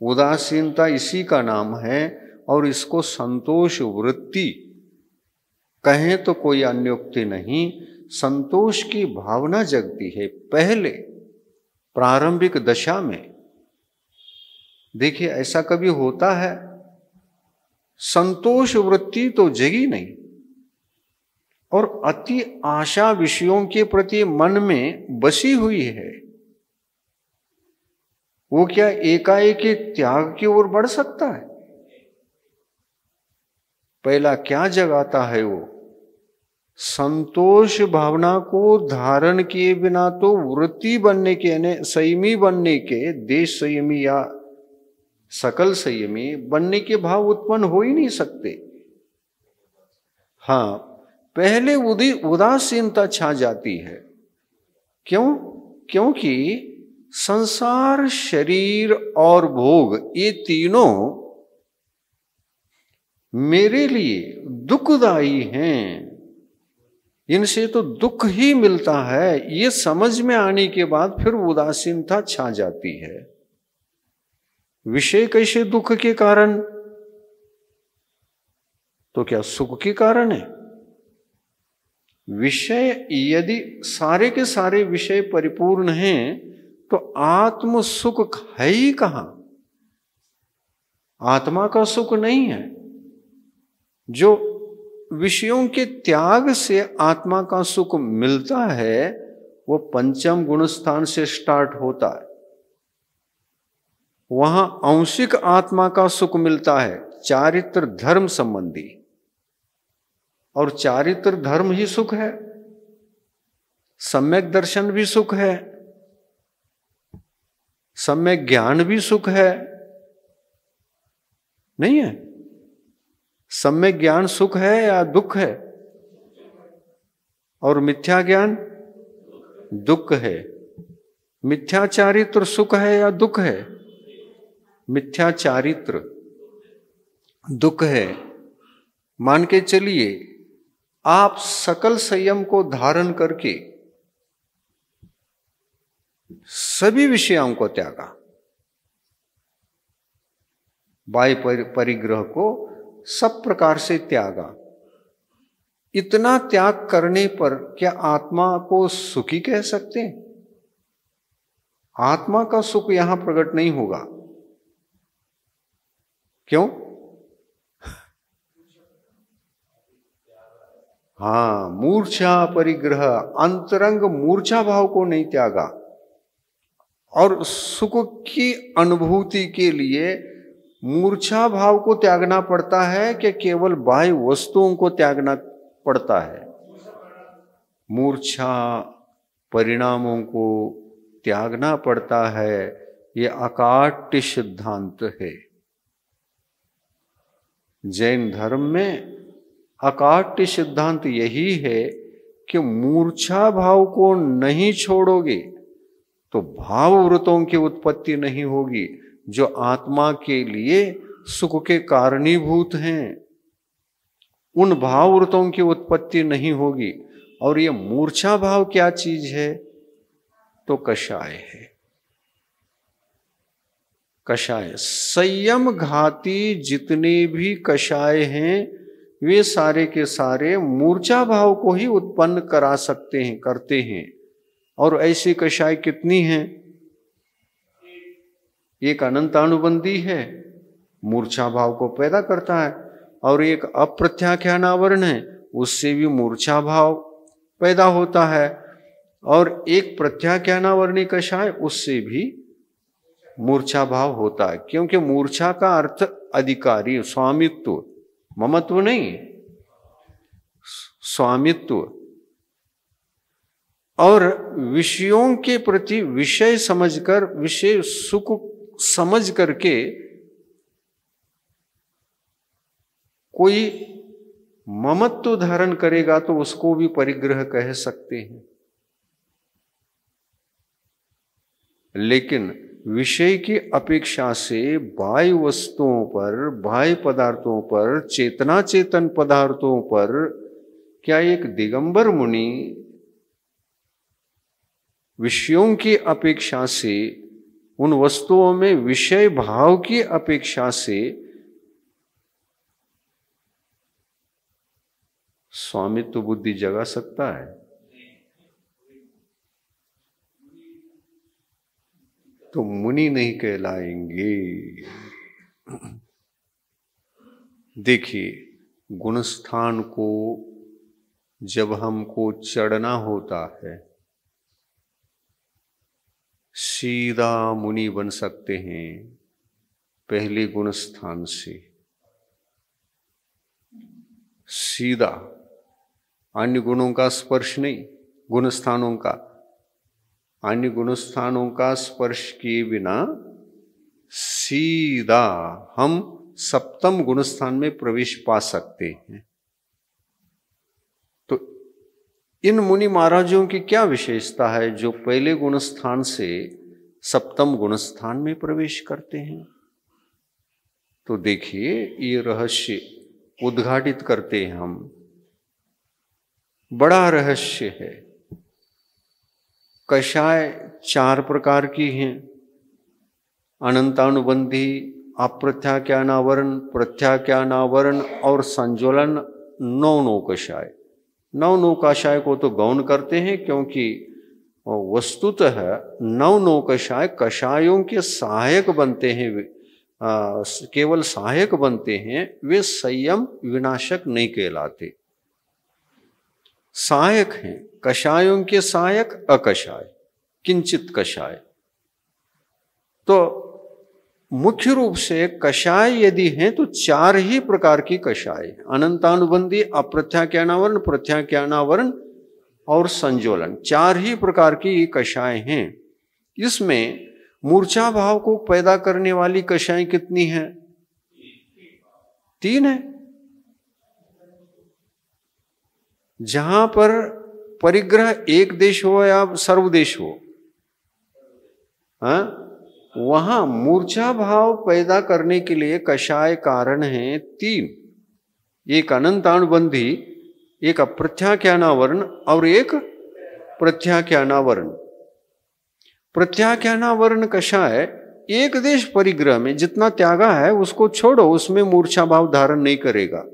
उदासीनता इसी का नाम है। और इसको संतोष वृत्ति कहें तो कोई अन्योक्ति नहीं। संतोष की भावना जगती है पहले प्रारंभिक दशा में। देखिए, ऐसा कभी होता है? संतोष वृत्ति तो जगी नहीं और अति आशा विषयों के प्रति मन में बसी हुई है। वो क्या एकाएक त्याग की ओर बढ़ सकता है? पहला क्या जगाता है वो? संतोष भावना को धारण किए बिना तो वृत्ति बनने के, यानी संयमी बनने के, देश संयमी या सकल संयमी बनने के भाव उत्पन्न हो ही नहीं सकते। हाँ, पहले उदासीनता छा जाती है। क्यों? क्योंकि संसार, शरीर और भोग, ये तीनों मेरे लिए दुखदाई हैं। इनसे तो दुख ही मिलता है। ये समझ में आने के बाद फिर उदासीनता छा जाती है। विषय कैसे दुख के कारण? तो क्या सुख के कारण है? विषय यदि सारे के सारे विषय परिपूर्ण हैं तो आत्म सुख है ही कहां? आत्मा का सुख नहीं है। जो विषयों के त्याग से आत्मा का सुख मिलता है वो पंचम गुण स्थान से स्टार्ट होता है। वहां आंशिक आत्मा का सुख मिलता है, चारित्र धर्म संबंधी। और चारित्र धर्म ही सुख है, सम्यक दर्शन भी सुख है, सम्यक ज्ञान भी सुख है, नहीं है? सम्यक ज्ञान सुख है या दुख है? और मिथ्या ज्ञान दुख है। मिथ्या चारित्र सुख है या दुख है? मिथ्या चारित्र दुख है। मान के चलिए आप सकल संयम को धारण करके सभी विषयों को त्यागा, बाह्य परिग्रह को सब प्रकार से त्यागा। इतना त्याग करने पर क्या आत्मा को सुखी कह सकते हैं? आत्मा का सुख यहां प्रकट नहीं होगा। क्यों? हाँ, मूर्छा परिग्रह, अंतरंग मूर्छा भाव को नहीं त्यागा। और सुख की अनुभूति के लिए मूर्छा भाव को त्यागना पड़ता है कि केवल बाह्य वस्तुओं को त्यागना पड़ता है? मूर्छा परिणामों को त्यागना पड़ता है। ये अकाट्य सिद्धांत है। जैन धर्म में अकाट्य सिद्धांत यही है कि मूर्छा भाव को नहीं छोड़ोगे तो भाववृतों की उत्पत्ति नहीं होगी, जो आत्मा के लिए सुख के कारणीभूत हैं। उन भाववृतों की उत्पत्ति नहीं होगी। और ये मूर्छा भाव क्या चीज है? तो कषाय है। कषाय, संयम घाती जितने भी कषाय हैं वे सारे के सारे मूर्छा भाव को ही उत्पन्न करा सकते हैं, करते हैं। और ऐसी कषाय कितनी हैं? एक अनंतानुबंधी है, मूर्छा भाव को पैदा करता है, और एक अप्रत्याख्यानावरण है, उससे भी मूर्छा भाव पैदा होता है, और एक प्रत्याख्यानावरणी कषाय, उससे भी मूर्छा भाव होता है। क्योंकि मूर्छा का अर्थ अधिकारी, स्वामित्व, ममत्व नहीं, स्वामित्व। और विषयों के प्रति विषय समझकर, विषय सुख समझ करके कोई ममत्व धारण करेगा तो उसको भी परिग्रह कह सकते हैं। लेकिन विषय की अपेक्षा से बाह्य वस्तुओं पर, बाह्य पदार्थों पर, चेतना चेतन पदार्थों पर क्या एक दिगंबर मुनि विषयों की अपेक्षा से, उन वस्तुओं में विषय भाव की अपेक्षा से स्वामित्व बुद्धि जगा सकता है? तो मुनि नहीं कहलाएंगे। देखिए, गुणस्थान को जब हमको चढ़ना होता है, सीधा मुनि बन सकते हैं पहले गुणस्थान से, सीधा, अन्य गुणों का स्पर्श नहीं, गुणस्थानों का, अन्य गुणस्थानों का स्पर्श किए बिना सीधा हम सप्तम गुणस्थान में प्रवेश पा सकते हैं। तो इन मुनि महाराजों की क्या विशेषता है जो पहले गुणस्थान से सप्तम गुणस्थान में प्रवेश करते हैं? तो देखिए, ये रहस्य उद्घाटित करते हैं हम। बड़ा रहस्य है। कषाय 4 प्रकार की हैं, अनंतानुबंधी, अप्रत्याख्यानावरण, प्रत्याख्यानावरण और संज्वलन। 9 कषाय। 9 कषाय को तो गौण करते हैं, क्योंकि वस्तुतः 9 कषाय कषायों के सहायक बनते हैं, केवल सहायक बनते हैं, वे संयम विनाशक नहीं कहलाते। सहायक हैं, कषायों के सहायक अकषाय, किंचित कषाय। तो मुख्य रूप से कषाय यदि हैं तो 4 ही प्रकार की कषाय, अनंतानुबंधी, अप्रत्याख्यानावरण, प्रत्याख्यानावरण और संज्वलन, 4 ही प्रकार की ये कषाय हैं। इसमें मूर्छा भाव को पैदा करने वाली कषाय कितनी है? 3 है। जहां पर परिग्रह एक देश हो या सर्वदेश हो, वहां मूर्छा भाव पैदा करने के लिए कषाय कारण हैं 3। एक अनंतानुबंधी, एक अप्रत्याख्यानावरण और एक प्रत्याख्यानावरण। प्रत्याख्यानावरण कषाय एक देश परिग्रह में जितना त्यागा है उसको छोड़ो, उसमें मूर्छा भाव धारण नहीं करेगा।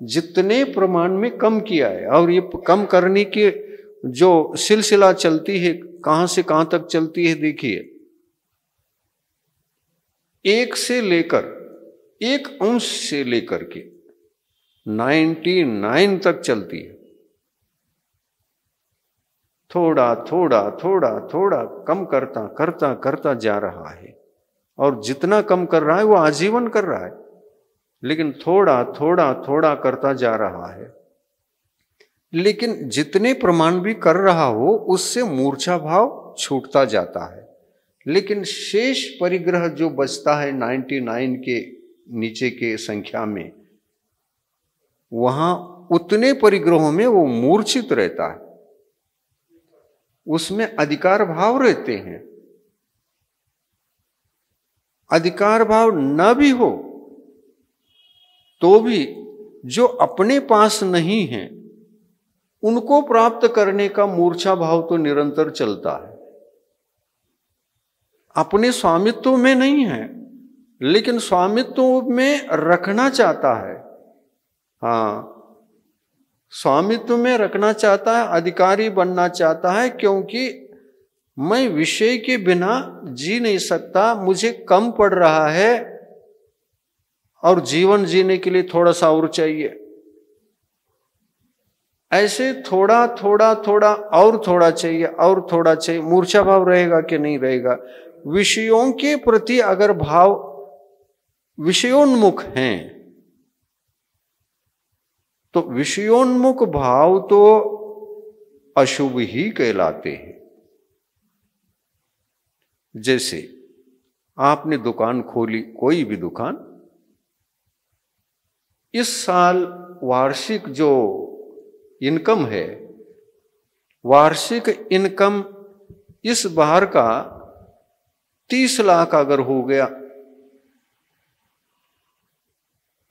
जितने प्रमाण में कम किया है, और ये कम करने की जो सिलसिला चलती है, कहां से कहां तक चलती है, देखिए, 1 से लेकर 1 अंश से लेकर के 99 तक चलती है। थोड़ा थोड़ा थोड़ा थोड़ा कम करता करता करता जा रहा है, और जितना कम कर रहा है वो आजीवन कर रहा है, लेकिन थोड़ा थोड़ा थोड़ा करता जा रहा है। लेकिन जितने प्रमाण भी कर रहा हो उससे मूर्छा भाव छूटता जाता है, लेकिन शेष परिग्रह जो बचता है 99 के नीचे के संख्या में, वहां उतने परिग्रहों में वो मूर्छित रहता है, उसमें अधिकार भाव रहते हैं। अधिकार भाव न भी हो तो भी जो अपने पास नहीं है उनको प्राप्त करने का मूर्छा भाव तो निरंतर चलता है। अपने स्वामित्व में नहीं है, लेकिन स्वामित्व में रखना चाहता है। हाँ, स्वामित्व में रखना चाहता है, अधिकारी बनना चाहता है, क्योंकि मैं विषय के बिना जी नहीं सकता, मुझे कम पड़ रहा है और जीवन जीने के लिए थोड़ा सा और चाहिए। ऐसे थोड़ा थोड़ा थोड़ा और थोड़ा चाहिए और थोड़ा चाहिए, मूर्छा भाव रहेगा कि नहीं रहेगा। विषयों के प्रति अगर भाव विषयोन्मुख हैं तो विषयोन्मुख भाव तो अशुभ ही कहलाते हैं। जैसे आपने दुकान खोली, कोई भी दुकान, इस साल वार्षिक जो इनकम है, वार्षिक इनकम इस बार का 30 लाख अगर हो गया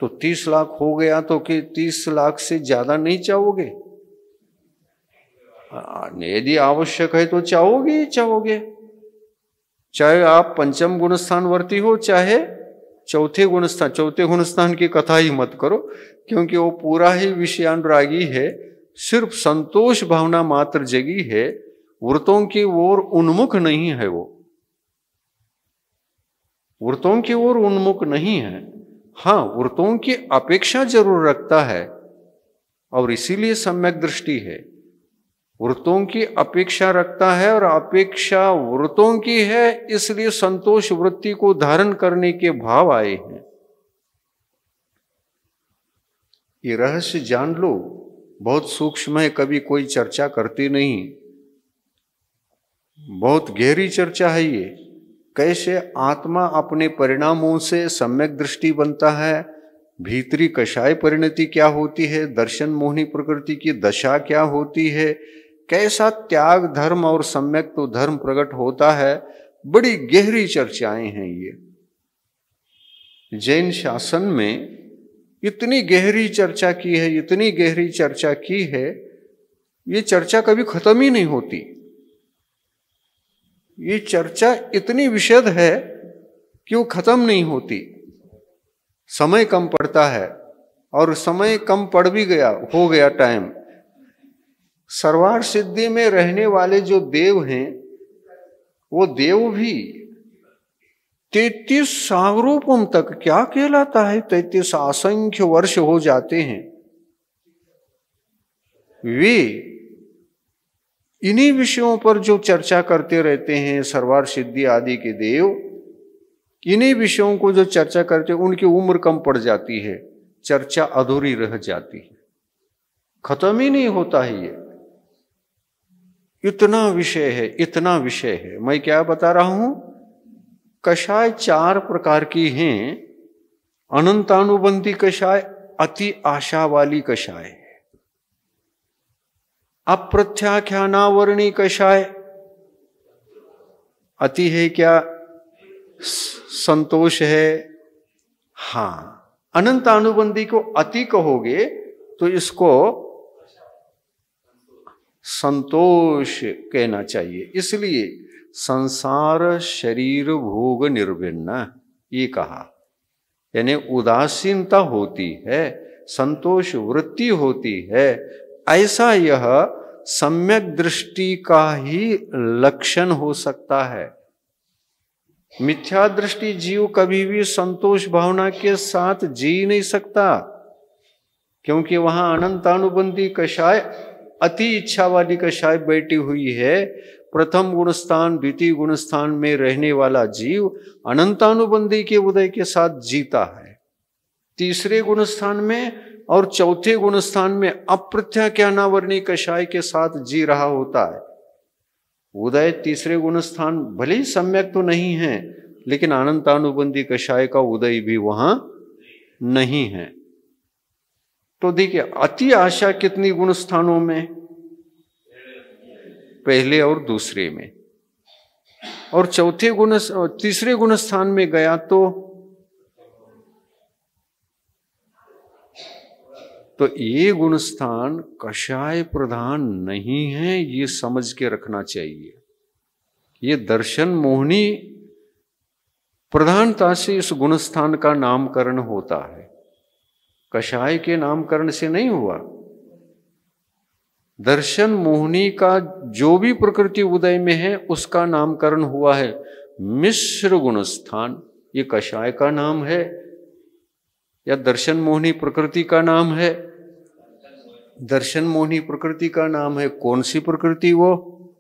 तो 30 लाख हो गया तो कि 30 लाख से ज्यादा नहीं चाहोगे? यदि आवश्यक है तो चाहोगे ही चाहोगे, चाहे आप पंचम गुणस्थानवर्ती हो चाहे चौथे गुणस्थान की कथा ही मत करो, क्योंकि वो पूरा ही विषयानुरागी है, सिर्फ संतोष भावना मात्र जगी है, वृत्तों की ओर उन्मुख नहीं है। वो वृत्तों की ओर उन्मुख नहीं है, हाँ वृत्तों की अपेक्षा जरूर रखता है, और इसीलिए सम्यक दृष्टि है। वृत्तों की अपेक्षा रखता है और अपेक्षा वृत्तों की है, इसलिए संतोष वृत्ति को धारण करने के भाव आए हैं। ये रहस्य जान लो, बहुत सूक्ष्म है, कभी कोई चर्चा करती नहीं, बहुत गहरी चर्चा है ये। कैसे आत्मा अपने परिणामों से सम्यक दृष्टि बनता है, भीतरी कषाय परिणति क्या होती है, दर्शन मोहिनी प्रकृति की दशा क्या होती है, कैसा त्याग धर्म और सम्यक तो धर्म प्रकट होता है, बड़ी गहरी चर्चाएं हैं ये। जैन शासन में इतनी गहरी चर्चा की है, इतनी गहरी चर्चा की है, ये चर्चा कभी खत्म ही नहीं होती। ये चर्चा इतनी विशद है कि वो खत्म नहीं होती। समय कम पड़ता है, और समय कम पड़ भी गया, हो गया टाइम। सर्वार्थ सिद्धि में रहने वाले जो देव हैं, वो देव भी 33 सावरूपम तक क्या कहलाता है, 33 असंख्य वर्ष हो जाते हैं। वे इन्हीं विषयों पर जो चर्चा करते रहते हैं, सर्वार्थ सिद्धि आदि के देव, इन्हीं विषयों को जो चर्चा करते हैं, उनकी उम्र कम पड़ जाती है, चर्चा अधूरी रह जाती है, खत्म ही नहीं होता है। ये इतना विषय है, इतना विषय है। मैं क्या बता रहा हूं, कषाय 4 प्रकार की हैं। अनंतानुबंधी कषाय, अति आशा वाली कषाय, अप्रत्याख्यानावर्णी कषाय, अति है क्या, संतोष है। हाँ, अनंतानुबंधी को अति कहोगे तो इसको संतोष कहना चाहिए। इसलिए संसार शरीर भोग निर्भिन्न ये कहा, यानी उदासीनता होती है, संतोष वृत्ति होती है। ऐसा यह सम्यक दृष्टि का ही लक्षण हो सकता है। मिथ्या दृष्टि जीव कभी भी संतोष भावना के साथ जी नहीं सकता, क्योंकि वहां अनंतानुबंधी कषाय अति इच्छा वाली कषाय बैठी हुई है। प्रथम गुणस्थान द्वितीय गुणस्थान में रहने वाला जीव अनंतानुबंधी के उदय के साथ जीता है। तीसरे गुणस्थान में और चौथे गुणस्थान में अप्रत्याख्यानावर्णी कषाय के साथ जी रहा होता है। उदय तीसरे गुणस्थान भले ही सम्यक तो नहीं है, लेकिन अनंतानुबंधी कषाय का उदय भी वहां नहीं है। तो देखिए, अति आशा कितनी गुणस्थानों में? पहले और दूसरे में। और तीसरे गुणस्थान में गया तो ये गुणस्थान कषाय प्रधान नहीं है, ये समझ के रखना चाहिए। ये दर्शन मोहनी प्रधानता से इस गुणस्थान का नामकरण होता है, कषाय के नामकरण से नहीं हुआ। दर्शन मोहनी का जो भी प्रकृति उदय में है उसका नामकरण हुआ है मिश्र गुणस्थान। ये कषाय का नाम है या दर्शन मोहनी प्रकृति का नाम है? दर्शन मोहनी प्रकृति का नाम है। कौन सी प्रकृति? वो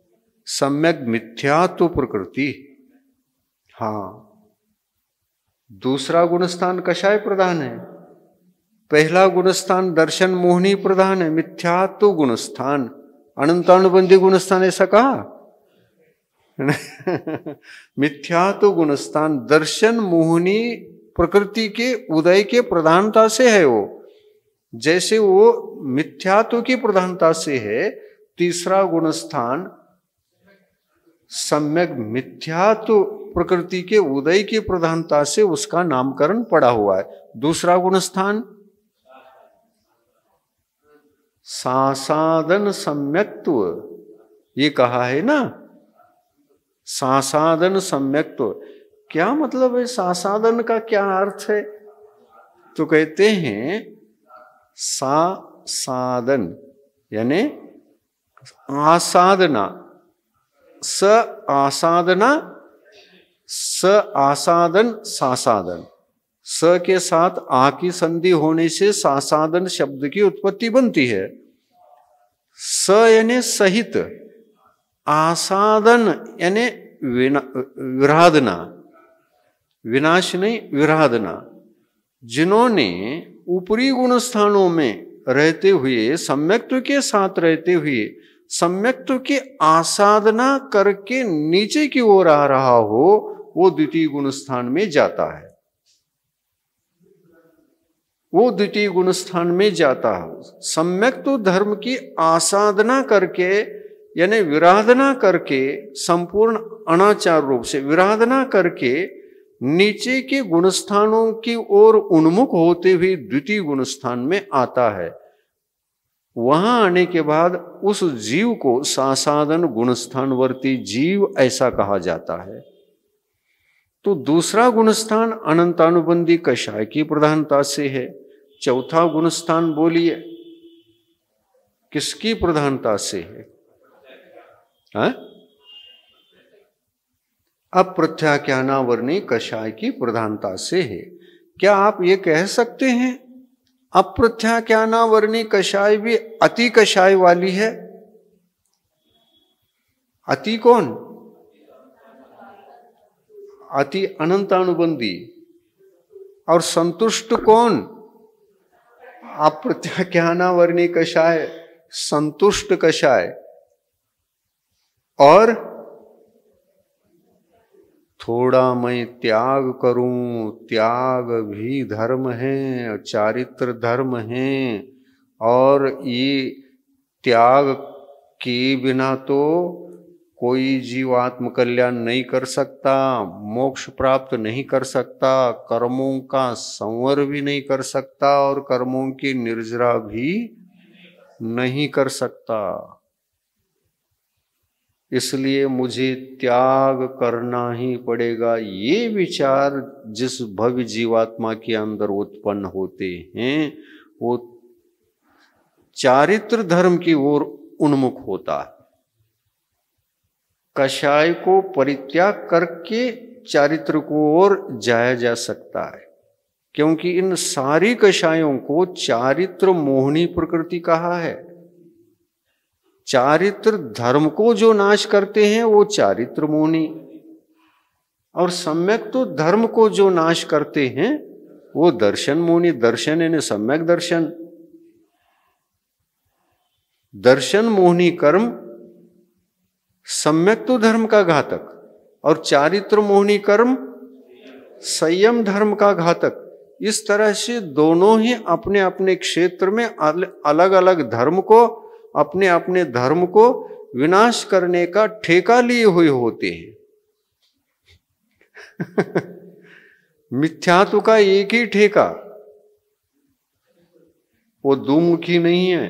सम्यक मिथ्यात्व प्रकृति। हाँ, दूसरा गुणस्थान कषाय प्रधान है, पहला गुणस्थान दर्शन मोहनी प्रधान है, मिथ्यात्व गुणस्थान। अनंतानुबंधी गुणस्थान ऐसा कहा? मिथ्यात्व गुणस्थान दर्शन मोहनी प्रकृति के उदय के प्रधानता से है। वो जैसे वो मिथ्यात्व की प्रधानता से है, तीसरा गुणस्थान सम्यक मिथ्यात्व प्रकृति के उदय की प्रधानता से उसका नामकरण पड़ा हुआ है। दूसरा गुणस्थान सासादन सम्यक्त्व, ये कहा है ना, सासादन सम्यक्त्व। क्या मतलब है? सासादन का क्या अर्थ है? तो कहते हैं सासादन यानी आसादना, स आसादना, स आसादन सासादन। स के साथ आ की संधि होने से सासादन शब्द की उत्पत्ति बनती है। स यानी सहित, आसादन यानी विराधना, विनाश नहीं विराधना। जिन्होंने ऊपरी गुण स्थानों में रहते हुए सम्यक्त्व के साथ रहते हुए सम्यक्त्व की आसाधना करके नीचे की ओर आ रहा हो, वो द्वितीय गुण स्थान में जाता है। वो द्वितीय गुण स्थान में जाता है। सम्यक्त्व धर्म की आसाधना करके यानी विराधना करके, संपूर्ण अनाचार रूप से विराधना करके नीचे के गुणस्थानों की ओर उन्मुख होते हुए द्वितीय गुणस्थान में आता है। वहां आने के बाद उस जीव को सासादन गुणस्थानवर्ती जीव ऐसा कहा जाता है। तो दूसरा गुणस्थान अनंतानुबंधी कषाय की प्रधानता से है। चौथा गुणस्थान बोलिए किसकी प्रधानता से है? अप्रत्याख्यानावर्णी कषाय की प्रधानता से है। क्या आप ये कह सकते हैं अप्रत्याख्यानावर्णी कषाय भी अति कषाय वाली है? अति कौन? अति अनंतानुबंधी। और संतुष्ट कौन? अप्रत्याख्यानावर्णी कषाय, संतुष्ट कषाय। और थोड़ा मैं त्याग करूं, त्याग भी धर्म है, चारित्र धर्म है, और ये त्याग के बिना तो कोई जीव आत्म कल्याण नहीं कर सकता, मोक्ष प्राप्त नहीं कर सकता, कर्मों का संवर भी नहीं कर सकता और कर्मों की निर्जरा भी नहीं कर सकता। इसलिए मुझे त्याग करना ही पड़ेगा। ये विचार जिस भव्य जीवात्मा के अंदर उत्पन्न होते हैं वो चारित्र धर्म की ओर उन्मुख होता है। कषाय को परित्याग करके चारित्र को ओर जाया जा सकता है, क्योंकि इन सारी कषायों को चारित्र मोहनी प्रकृति कहा है। चारित्र धर्म को जो नाश करते हैं वो चारित्र मोहनी, और सम्यक तो धर्म को जो नाश करते हैं वो दर्शन मोहनी। दर्शन यानी सम्यक दर्शन। दर्शन मोहनी कर्म सम्यक तो धर्म का घातक, और चारित्र मोहनी कर्म संयम धर्म का घातक। इस तरह से दोनों ही अपने अपने क्षेत्र में अलग अलग धर्म को, अपने अपने धर्म को विनाश करने का ठेका लिए हुए होते हैं। मिथ्यात्व का एक ही ठेका, वो दुमुखी नहीं है।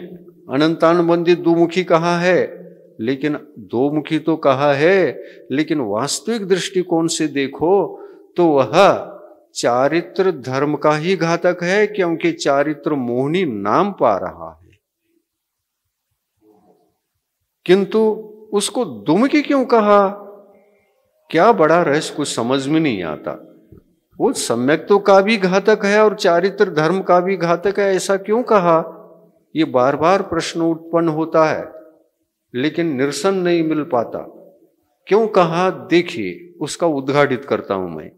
अनंतानुबंधित दुमुखी कहा है, लेकिन दो मुखी तो कहा है, लेकिन वास्तविक दृष्टिकोण से देखो तो वह चारित्र धर्म का ही घातक है, क्योंकि चारित्र मोहनी नाम पा रहा है। किंतु उसको दुमुखी क्यों कहा? क्या बड़ा रहस्य, कुछ समझ में नहीं आता। वो सम्यक्तों का भी घातक है और चारित्र धर्म का भी घातक है, ऐसा क्यों कहा? ये बार बार प्रश्न उत्पन्न होता है, लेकिन निरसन नहीं मिल पाता। क्यों कहा? देखिए, उसका उद्घाटित करता हूं मैं।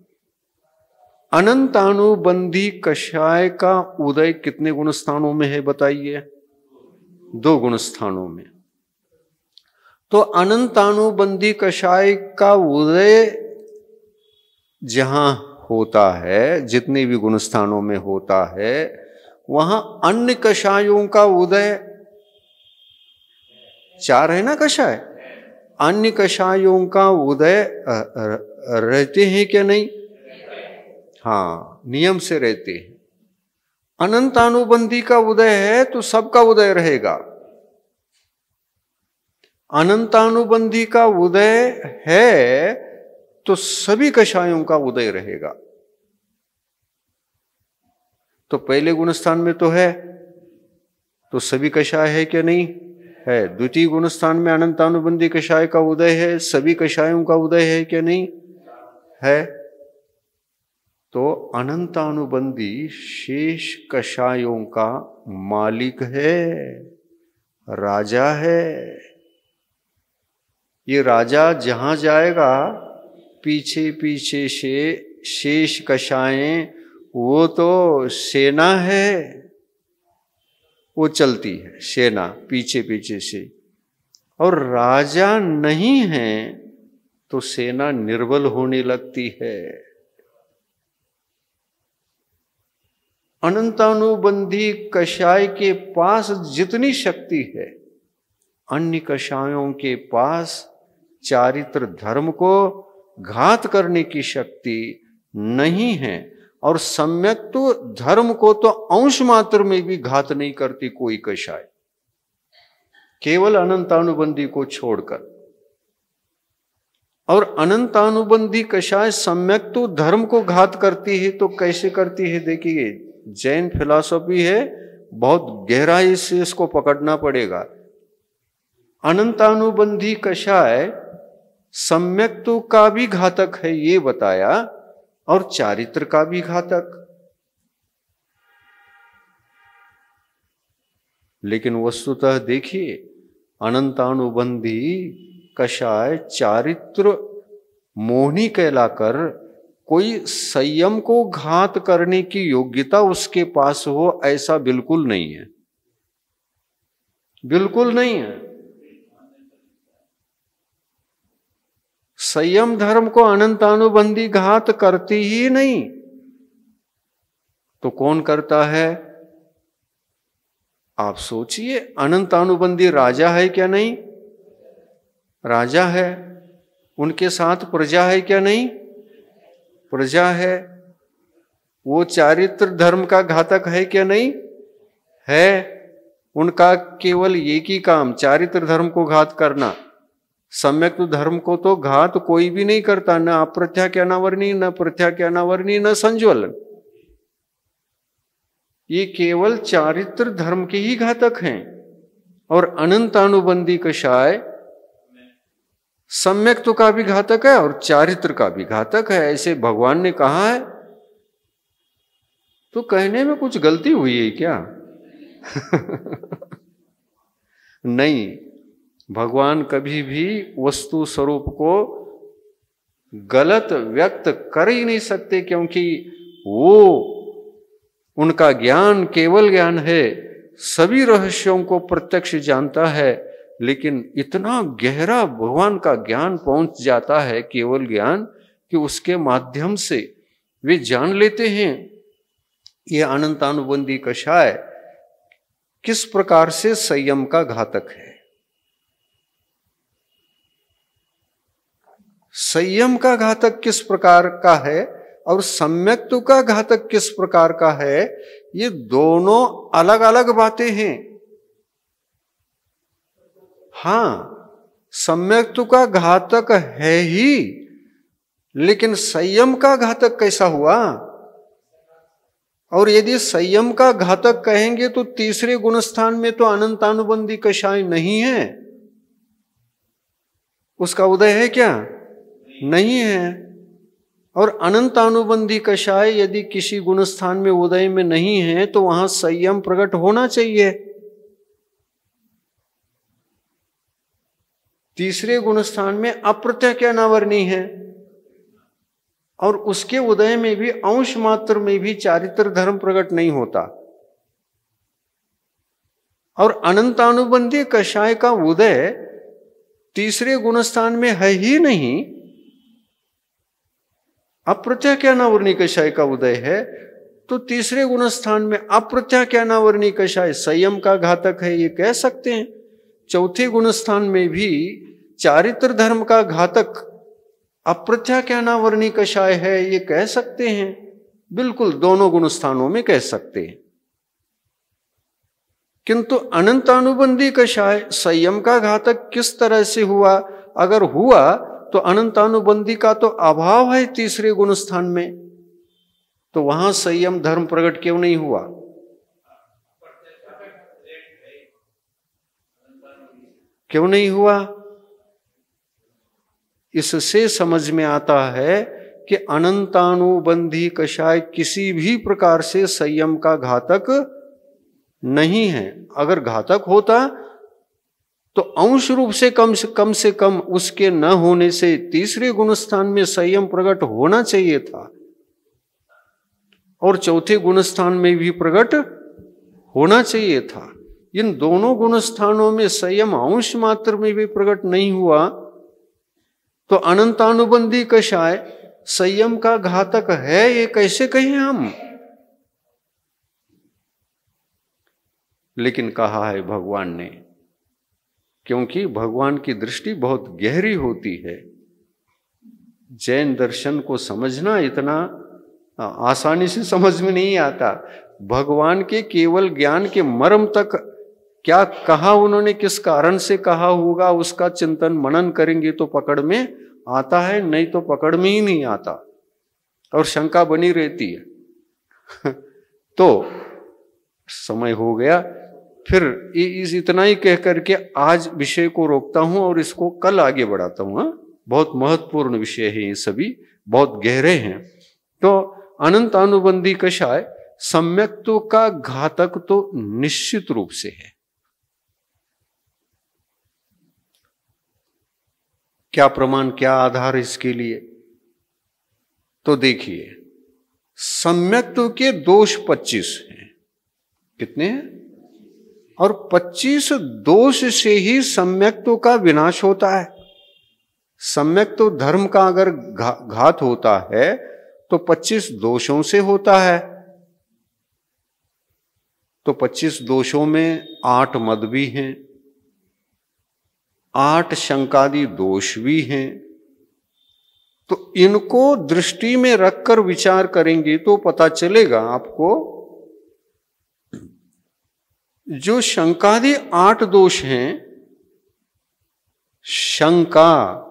अनंतानुबंधी कषाय का उदय कितने गुण स्थानों में है बताइए? 2 गुण स्थानों में। तो अनंतानुबंधी कषाय का उदय जहां होता है, जितने भी गुण स्थानों में होता है, वहां अन्य कषायों का उदय 4 है ना कषाय। अन्य कषायों का उदय रहते हैं क्या नहीं? हाँ, नियम से रहते हैं। अनंतानुबंधी का उदय है तो सबका उदय रहेगा। अनंतानुबंधी का उदय है तो सभी कषायों का उदय रहेगा। तो पहले गुण स्थान में तो है, तो सभी कषाय है क्या नहीं? है। द्वितीय गुण स्थान में अनंतानुबंधी कषाय का उदय है, सभी कषायों का उदय है क्या नहीं? है। तो अनंतानुबंधी शेष कषायों का मालिक है, राजा है। ये राजा जहां जाएगा, पीछे पीछे से शेष कषायें, वो तो सेना है, वो चलती है सेना पीछे पीछे से। और राजा नहीं है तो सेना निर्बल होने लगती है। अनंतानुबंधी कषाय के पास जितनी शक्ति है, अन्य कषायों के पास चारित्र धर्म को घात करने की शक्ति नहीं है। और सम्यक तो धर्म को तो अंश मात्र में भी घात नहीं करती कोई कषाय, केवल अनंतानुबंधी को छोड़कर। और अनंतानुबंधी कषाय सम्यक तो धर्म को घात करती है, तो कैसे करती है? देखिए, जैन फिलॉसफी है, बहुत गहराई से इसको पकड़ना पड़ेगा। अनंतानुबंधी कषाय सम्यक्तु का भी घातक है ये बताया, और चारित्र का भी घातक। लेकिन वस्तुतः देखिए, अनंतानुबंधी कषाय चारित्र मोहनी कहलाकर कोई संयम को घात करने की योग्यता उसके पास हो, ऐसा बिल्कुल नहीं है, बिल्कुल नहीं है। संयम धर्म को अनंतानुबंधी घात करती ही नहीं, तो कौन करता है? आप सोचिए, अनंतानुबंधी राजा है क्या नहीं? राजा है। उनके साथ प्रजा है क्या नहीं? प्रजा है। वो चारित्र धर्म का घातक है क्या नहीं? है। उनका केवल एक ही काम चारित्र धर्म को घात करना। सम्यक धर्म को तो घात कोई भी नहीं करता, न अप्रत्याख्यानावर्णी, न प्रत्याख्यानावर्णी, न संज्वलन। ये केवल चारित्र धर्म के ही घातक हैं। और अनंतानुबंधी कषाय सम्यक्त्व का भी घातक है और चारित्र का भी घातक है, ऐसे भगवान ने कहा है। तो कहने में कुछ गलती हुई है क्या? नहीं, भगवान कभी भी वस्तु स्वरूप को गलत व्यक्त कर ही नहीं सकते, क्योंकि वो उनका ज्ञान केवल ज्ञान है, सभी रहस्यों को प्रत्यक्ष जानता है। लेकिन इतना गहरा भगवान का ज्ञान पहुंच जाता है, केवल ज्ञान, कि उसके माध्यम से वे जान लेते हैं ये अनंतानुबंधी कषाय किस प्रकार से संयम का घातक है। संयम का घातक किस प्रकार का है और सम्यक्त्व का घातक किस प्रकार का है, ये दोनों अलग अलग बातें हैं। हां, सम्यक्त्व का घातक है ही, लेकिन संयम का घातक कैसा हुआ? और यदि संयम का घातक कहेंगे तो तीसरे गुणस्थान में तो अनंतानुबंधी कषाय नहीं है, उसका उदय है क्या? नहीं है। और अनंतानुबंधी कषाय यदि किसी गुणस्थान में उदय में नहीं है तो वहां संयम प्रकट होना चाहिए। तीसरे गुणस्थान में अप्रत्यज्ञानावर्णी है, और उसके उदय में भी अंश मात्र में भी चारित्र धर्म प्रकट नहीं होता। और अनंतानुबंधी कषाय का उदय तीसरे गुणस्थान में है ही नहीं, अप्रत्यज्ञानावर्णी कषाय का उदय है, तो तीसरे गुणस्थान में अप्रत्यज्ञानावर्णी कषाय संयम का घातक है, ये कह सकते हैं। चौथे गुणस्थान में भी चारित्र धर्म का घातक अप्रत्यज्ञानावर्णी कषाय है, ये कह सकते हैं। बिल्कुल दोनों गुणस्थानों में कह सकते हैं। किंतु अनंतानुबंधी कषाय संयम का घातक किस तरह से हुआ? अगर हुआ तो अनंतानुबंधी का तो अभाव है तीसरे गुणस्थान में, तो वहां संयम धर्म प्रकट क्यों नहीं हुआ? क्यों नहीं हुआ? इससे समझ में आता है कि अनंतानुबंधी कषाय किसी भी प्रकार से संयम का घातक नहीं है। अगर घातक होता तो अंश रूप से कम उसके न होने से तीसरे गुणस्थान में संयम प्रकट होना चाहिए था, और चौथे गुणस्थान में भी प्रकट होना चाहिए था। इन दोनों गुणस्थानों में संयम अंश मात्र में भी प्रकट नहीं हुआ, तो अनंतानुबंधी कषाय संयम का घातक है, ये कैसे कहें हम? लेकिन कहा है भगवान ने, क्योंकि भगवान की दृष्टि बहुत गहरी होती है। जैन दर्शन को समझना इतना आसानी से समझ में नहीं आता। भगवान के केवल ज्ञान के मर्म तक क्या कहा उन्होंने, किस कारण से कहा होगा, उसका चिंतन मनन करेंगे तो पकड़ में आता है, नहीं तो पकड़ में ही नहीं आता और शंका बनी रहती है। तो समय हो गया, फिर इतना ही कह करके आज विषय को रोकता हूं और इसको कल आगे बढ़ाता हूं। बहुत महत्वपूर्ण विषय है, ये सभी बहुत गहरे हैं। तो अनंतानुबंधी कषाय सम्यक्त्व का घातक तो निश्चित रूप से है। क्या प्रमाण, क्या आधार इसके लिए? तो देखिए, सम्यक्त्व के दोष 25 हैं। कितने हैं? और 25 दोष से ही सम्यक्त्व का विनाश होता है। सम्यक्त्व धर्म का अगर घात होता है तो 25 दोषों से होता है। तो 25 दोषों में 8 मद भी हैं, 8 शंकादि दोष भी हैं। तो इनको दृष्टि में रखकर विचार करेंगे तो पता चलेगा आपको, जो शंकादि 8 दोष हैं, शंका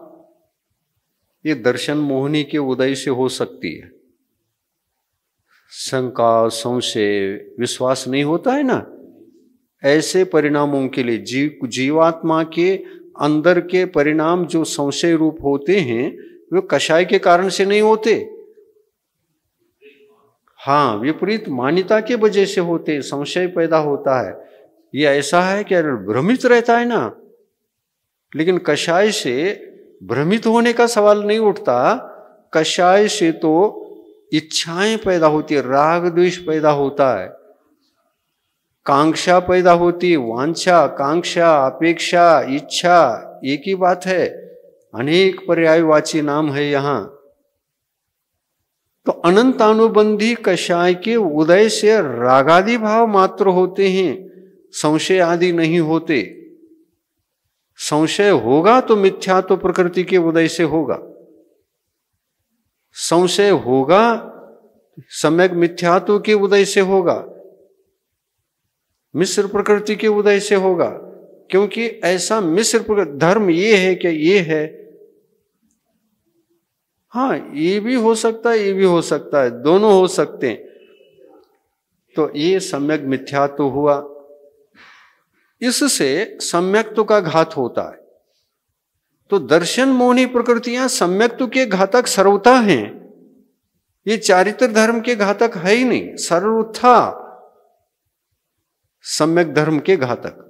ये दर्शन मोहिनी के उदय से हो सकती है। शंका, संशय, विश्वास नहीं होता है ना, ऐसे परिणामों के लिए जीवात्मा के अंदर के परिणाम जो संशय रूप होते हैं, वे कषाय के कारण से नहीं होते। हाँ, विपरीत मान्यता के वजह से होते, संशय पैदा होता है। ये ऐसा है कि भ्रमित रहता है ना, लेकिन कषाय से भ्रमित होने का सवाल नहीं उठता। कषाय से तो इच्छाएं पैदा होती है, राग द्वेष पैदा होता है, कांक्षा पैदा होती है, वांछा, कांक्षा, अपेक्षा, इच्छा एक ही बात है, अनेक पर्यायवाची नाम है यहां। तो अनंतानुबंधी कषाय के उदय से रागादि भाव मात्र होते हैं, संशय आदि नहीं होते। संशय होगा तो मिथ्या तो प्रकृति के उदय से होगा, संशय होगा सम्यक मिथ्यात्व के उदय से होगा, मिश्र प्रकृति के उदय से होगा। क्योंकि ऐसा मिश्र धर्म ये है कि ये है, हाँ ये भी हो सकता है, ये भी हो सकता है, दोनों हो सकते हैं। तो ये सम्यक मिथ्यात्व हुआ, इससे सम्यक्त्व का घात होता है। तो दर्शन मोहनी प्रकृतियां सम्यक्त्व के घातक सर्वथा हैं, ये चारित्र धर्म के घातक है ही नहीं, सर्वथा सम्यक धर्म के घातक,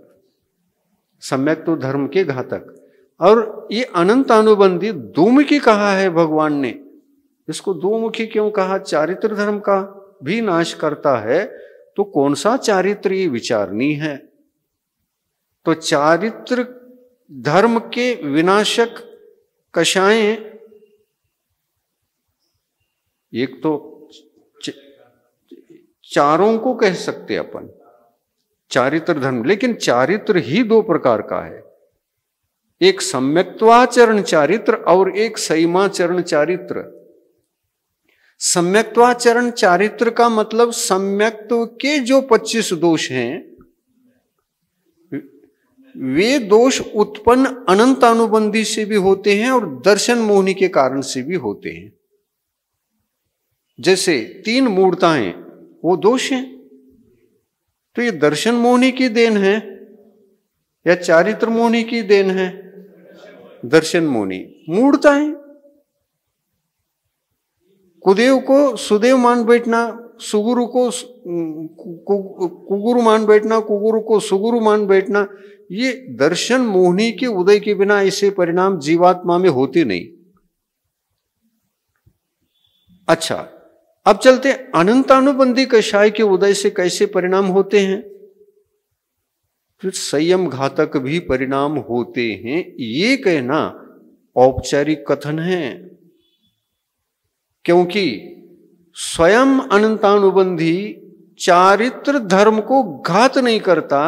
सम्यक्त्व धर्म के घातक। और ये अनंत अनुबंधी दोमुखी कहा है भगवान ने। इसको दोमुखी क्यों कहा? चारित्र धर्म का भी नाश करता है, तो कौन सा चारित्र ये विचारनी है। तो चारित्र धर्म के विनाशक कषायें, एक तो चारों को कह सकते अपन चारित्र धर्म, लेकिन चारित्र ही दो प्रकार का है, एक सम्यक्त्वाचरण चारित्र और एक संयमाचरण चारित्र। सम्यक्त्वाचरण चारित्र का मतलब सम्यक्त्व के जो 25 दोष हैं, वे दोष उत्पन्न अनंत अनुबंधी से भी होते हैं और दर्शन मोहनी के कारण से भी होते हैं। जैसे 3 मूर्ताएं, वो दोष हैं, तो ये दर्शन मोहनी की देन है या चारित्र मोहनी की देन है? दर्शन मोहनी मूर्ताएं। कुदेव को सुदेव मान बैठना, सुगुरु को कुगुरु मान बैठना, कुगुरु को सुगुरु मान बैठना, ये दर्शन मोहनी के उदय के बिना ऐसे परिणाम जीवात्मा में होते नहीं। अच्छा, अब चलते अनंतानुबंधी कषाय के उदय से कैसे परिणाम होते हैं। फिर संयम घातक भी परिणाम होते हैं, ये कहना औपचारिक कथन है, क्योंकि स्वयं अनंतानुबंधी चारित्र धर्म को घात नहीं करता,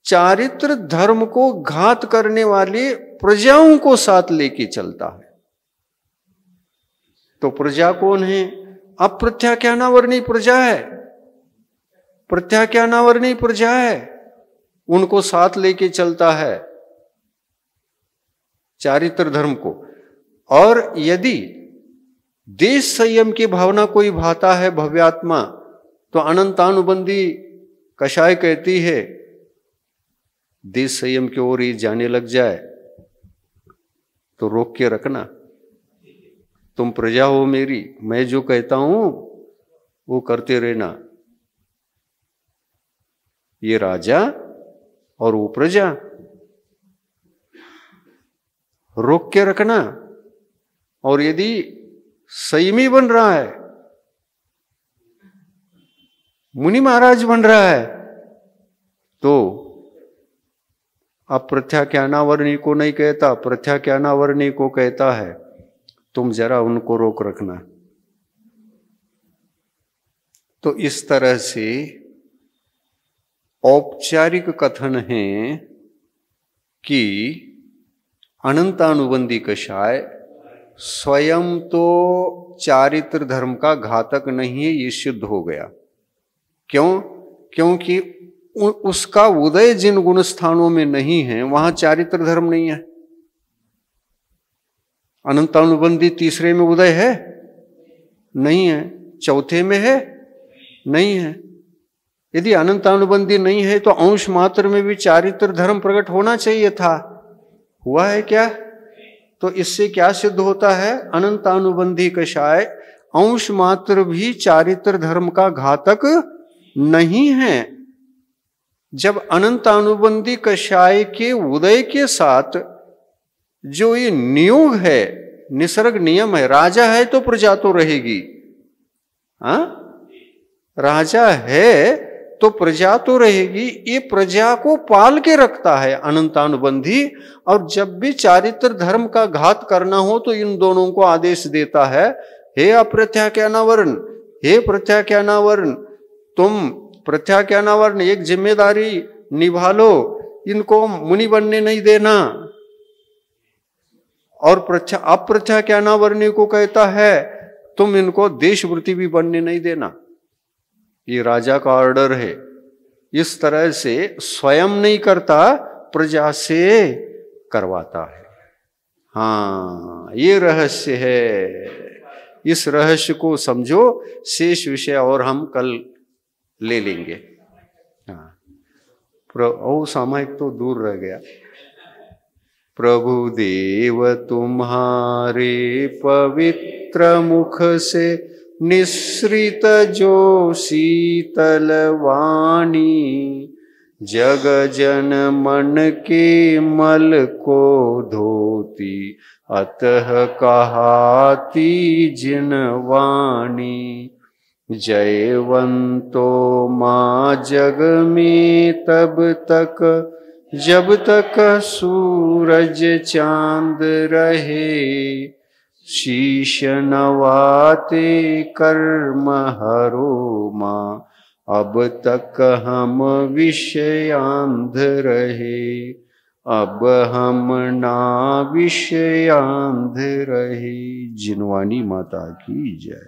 चारित्र धर्म को घात करने वाले प्रजाओं को साथ लेके चलता है। तो प्रजा कौन है? अब प्रत्याख्यानावर्णी प्रजा है, प्रत्याख्यानावर्णी प्रजा है, उनको साथ लेके चलता है चारित्र धर्म को। और यदि देश संयम की भावना कोई भाता है भव्यात्मा, तो अनंतानुबंधी कषाय कहती है देश संयम की ओर ही जाने लग जाए तो रोक के रखना, तुम प्रजा हो मेरी, मैं जो कहता हूं वो करते रहना। ये राजा और वो प्रजा, रोक के रखना। और यदि संयमी बन रहा है, मुनि महाराज बन रहा है, तो अब प्रत्याख्यानावर्णी को नहीं कहता, प्रत्याख्यानावर्णी को कहता है तुम जरा उनको रोक रखना। तो इस तरह से औपचारिक कथन है कि अनंतानुबंधी कषाय स्वयं तो चारित्र धर्म का घातक नहीं है, ये सिद्ध हो गया। क्यों? क्योंकि उसका उदय जिन गुण स्थानों में नहीं है वहां चारित्र धर्म नहीं है। अनंतानुबंधी तीसरे में उदय है? नहीं है। चौथे में है? नहीं है। यदि अनंतानुबंधी नहीं है तो अंश मात्र में भी चारित्र धर्म प्रकट होना चाहिए था, हुआ है क्या? तो इससे क्या सिद्ध होता है? अनंतानुबंधी कषाय अंश मात्र भी चारित्र धर्म का घातक नहीं है। जब अनंतानुबंधी कषाय के उदय के साथ जो ये नियोग है, निसर्ग नियम है, राजा है तो प्रजा तो रहेगी। हाँ, राजा है तो प्रजा तो रहेगी। ये प्रजा को पाल के रखता है अनंतानुबंधी। और जब भी चारित्र धर्म का घात करना हो तो इन दोनों को आदेश देता है, हे अप्रत्याख्यानावर्ण, हे प्रत्याख्यानावर्ण, तुम प्रत्याख्यानावर्ण एक जिम्मेदारी निभा लो, इनको मुनि बनने नहीं देना। और अप्रत्याख्यानावर्ण को कहता है तुम इनको देशवृत्ति भी बनने नहीं देना। ये राजा का ऑर्डर है। इस तरह से स्वयं नहीं करता, प्रजा से करवाता है। हाँ, ये रहस्य है। इस रहस्य को समझो, शेष विषय और हम कल ले लेंगे। हाँ, ओ सामायिक तो दूर रह गया। प्रभु देव तुम्हारे पवित्र मुख से निसृत जो शीतल वाणी, जग जन मन के मल को धोती, अतः कहाती जिन वाणी। जयवंतो माँ जग में तब तक, जब तक सूरज चांद रहे। शीश नवाते कर्म हरो माँ, अब तक हम विषयांध रहे। अब हम ना विषयांध रहे। जिनवानी माता की जय।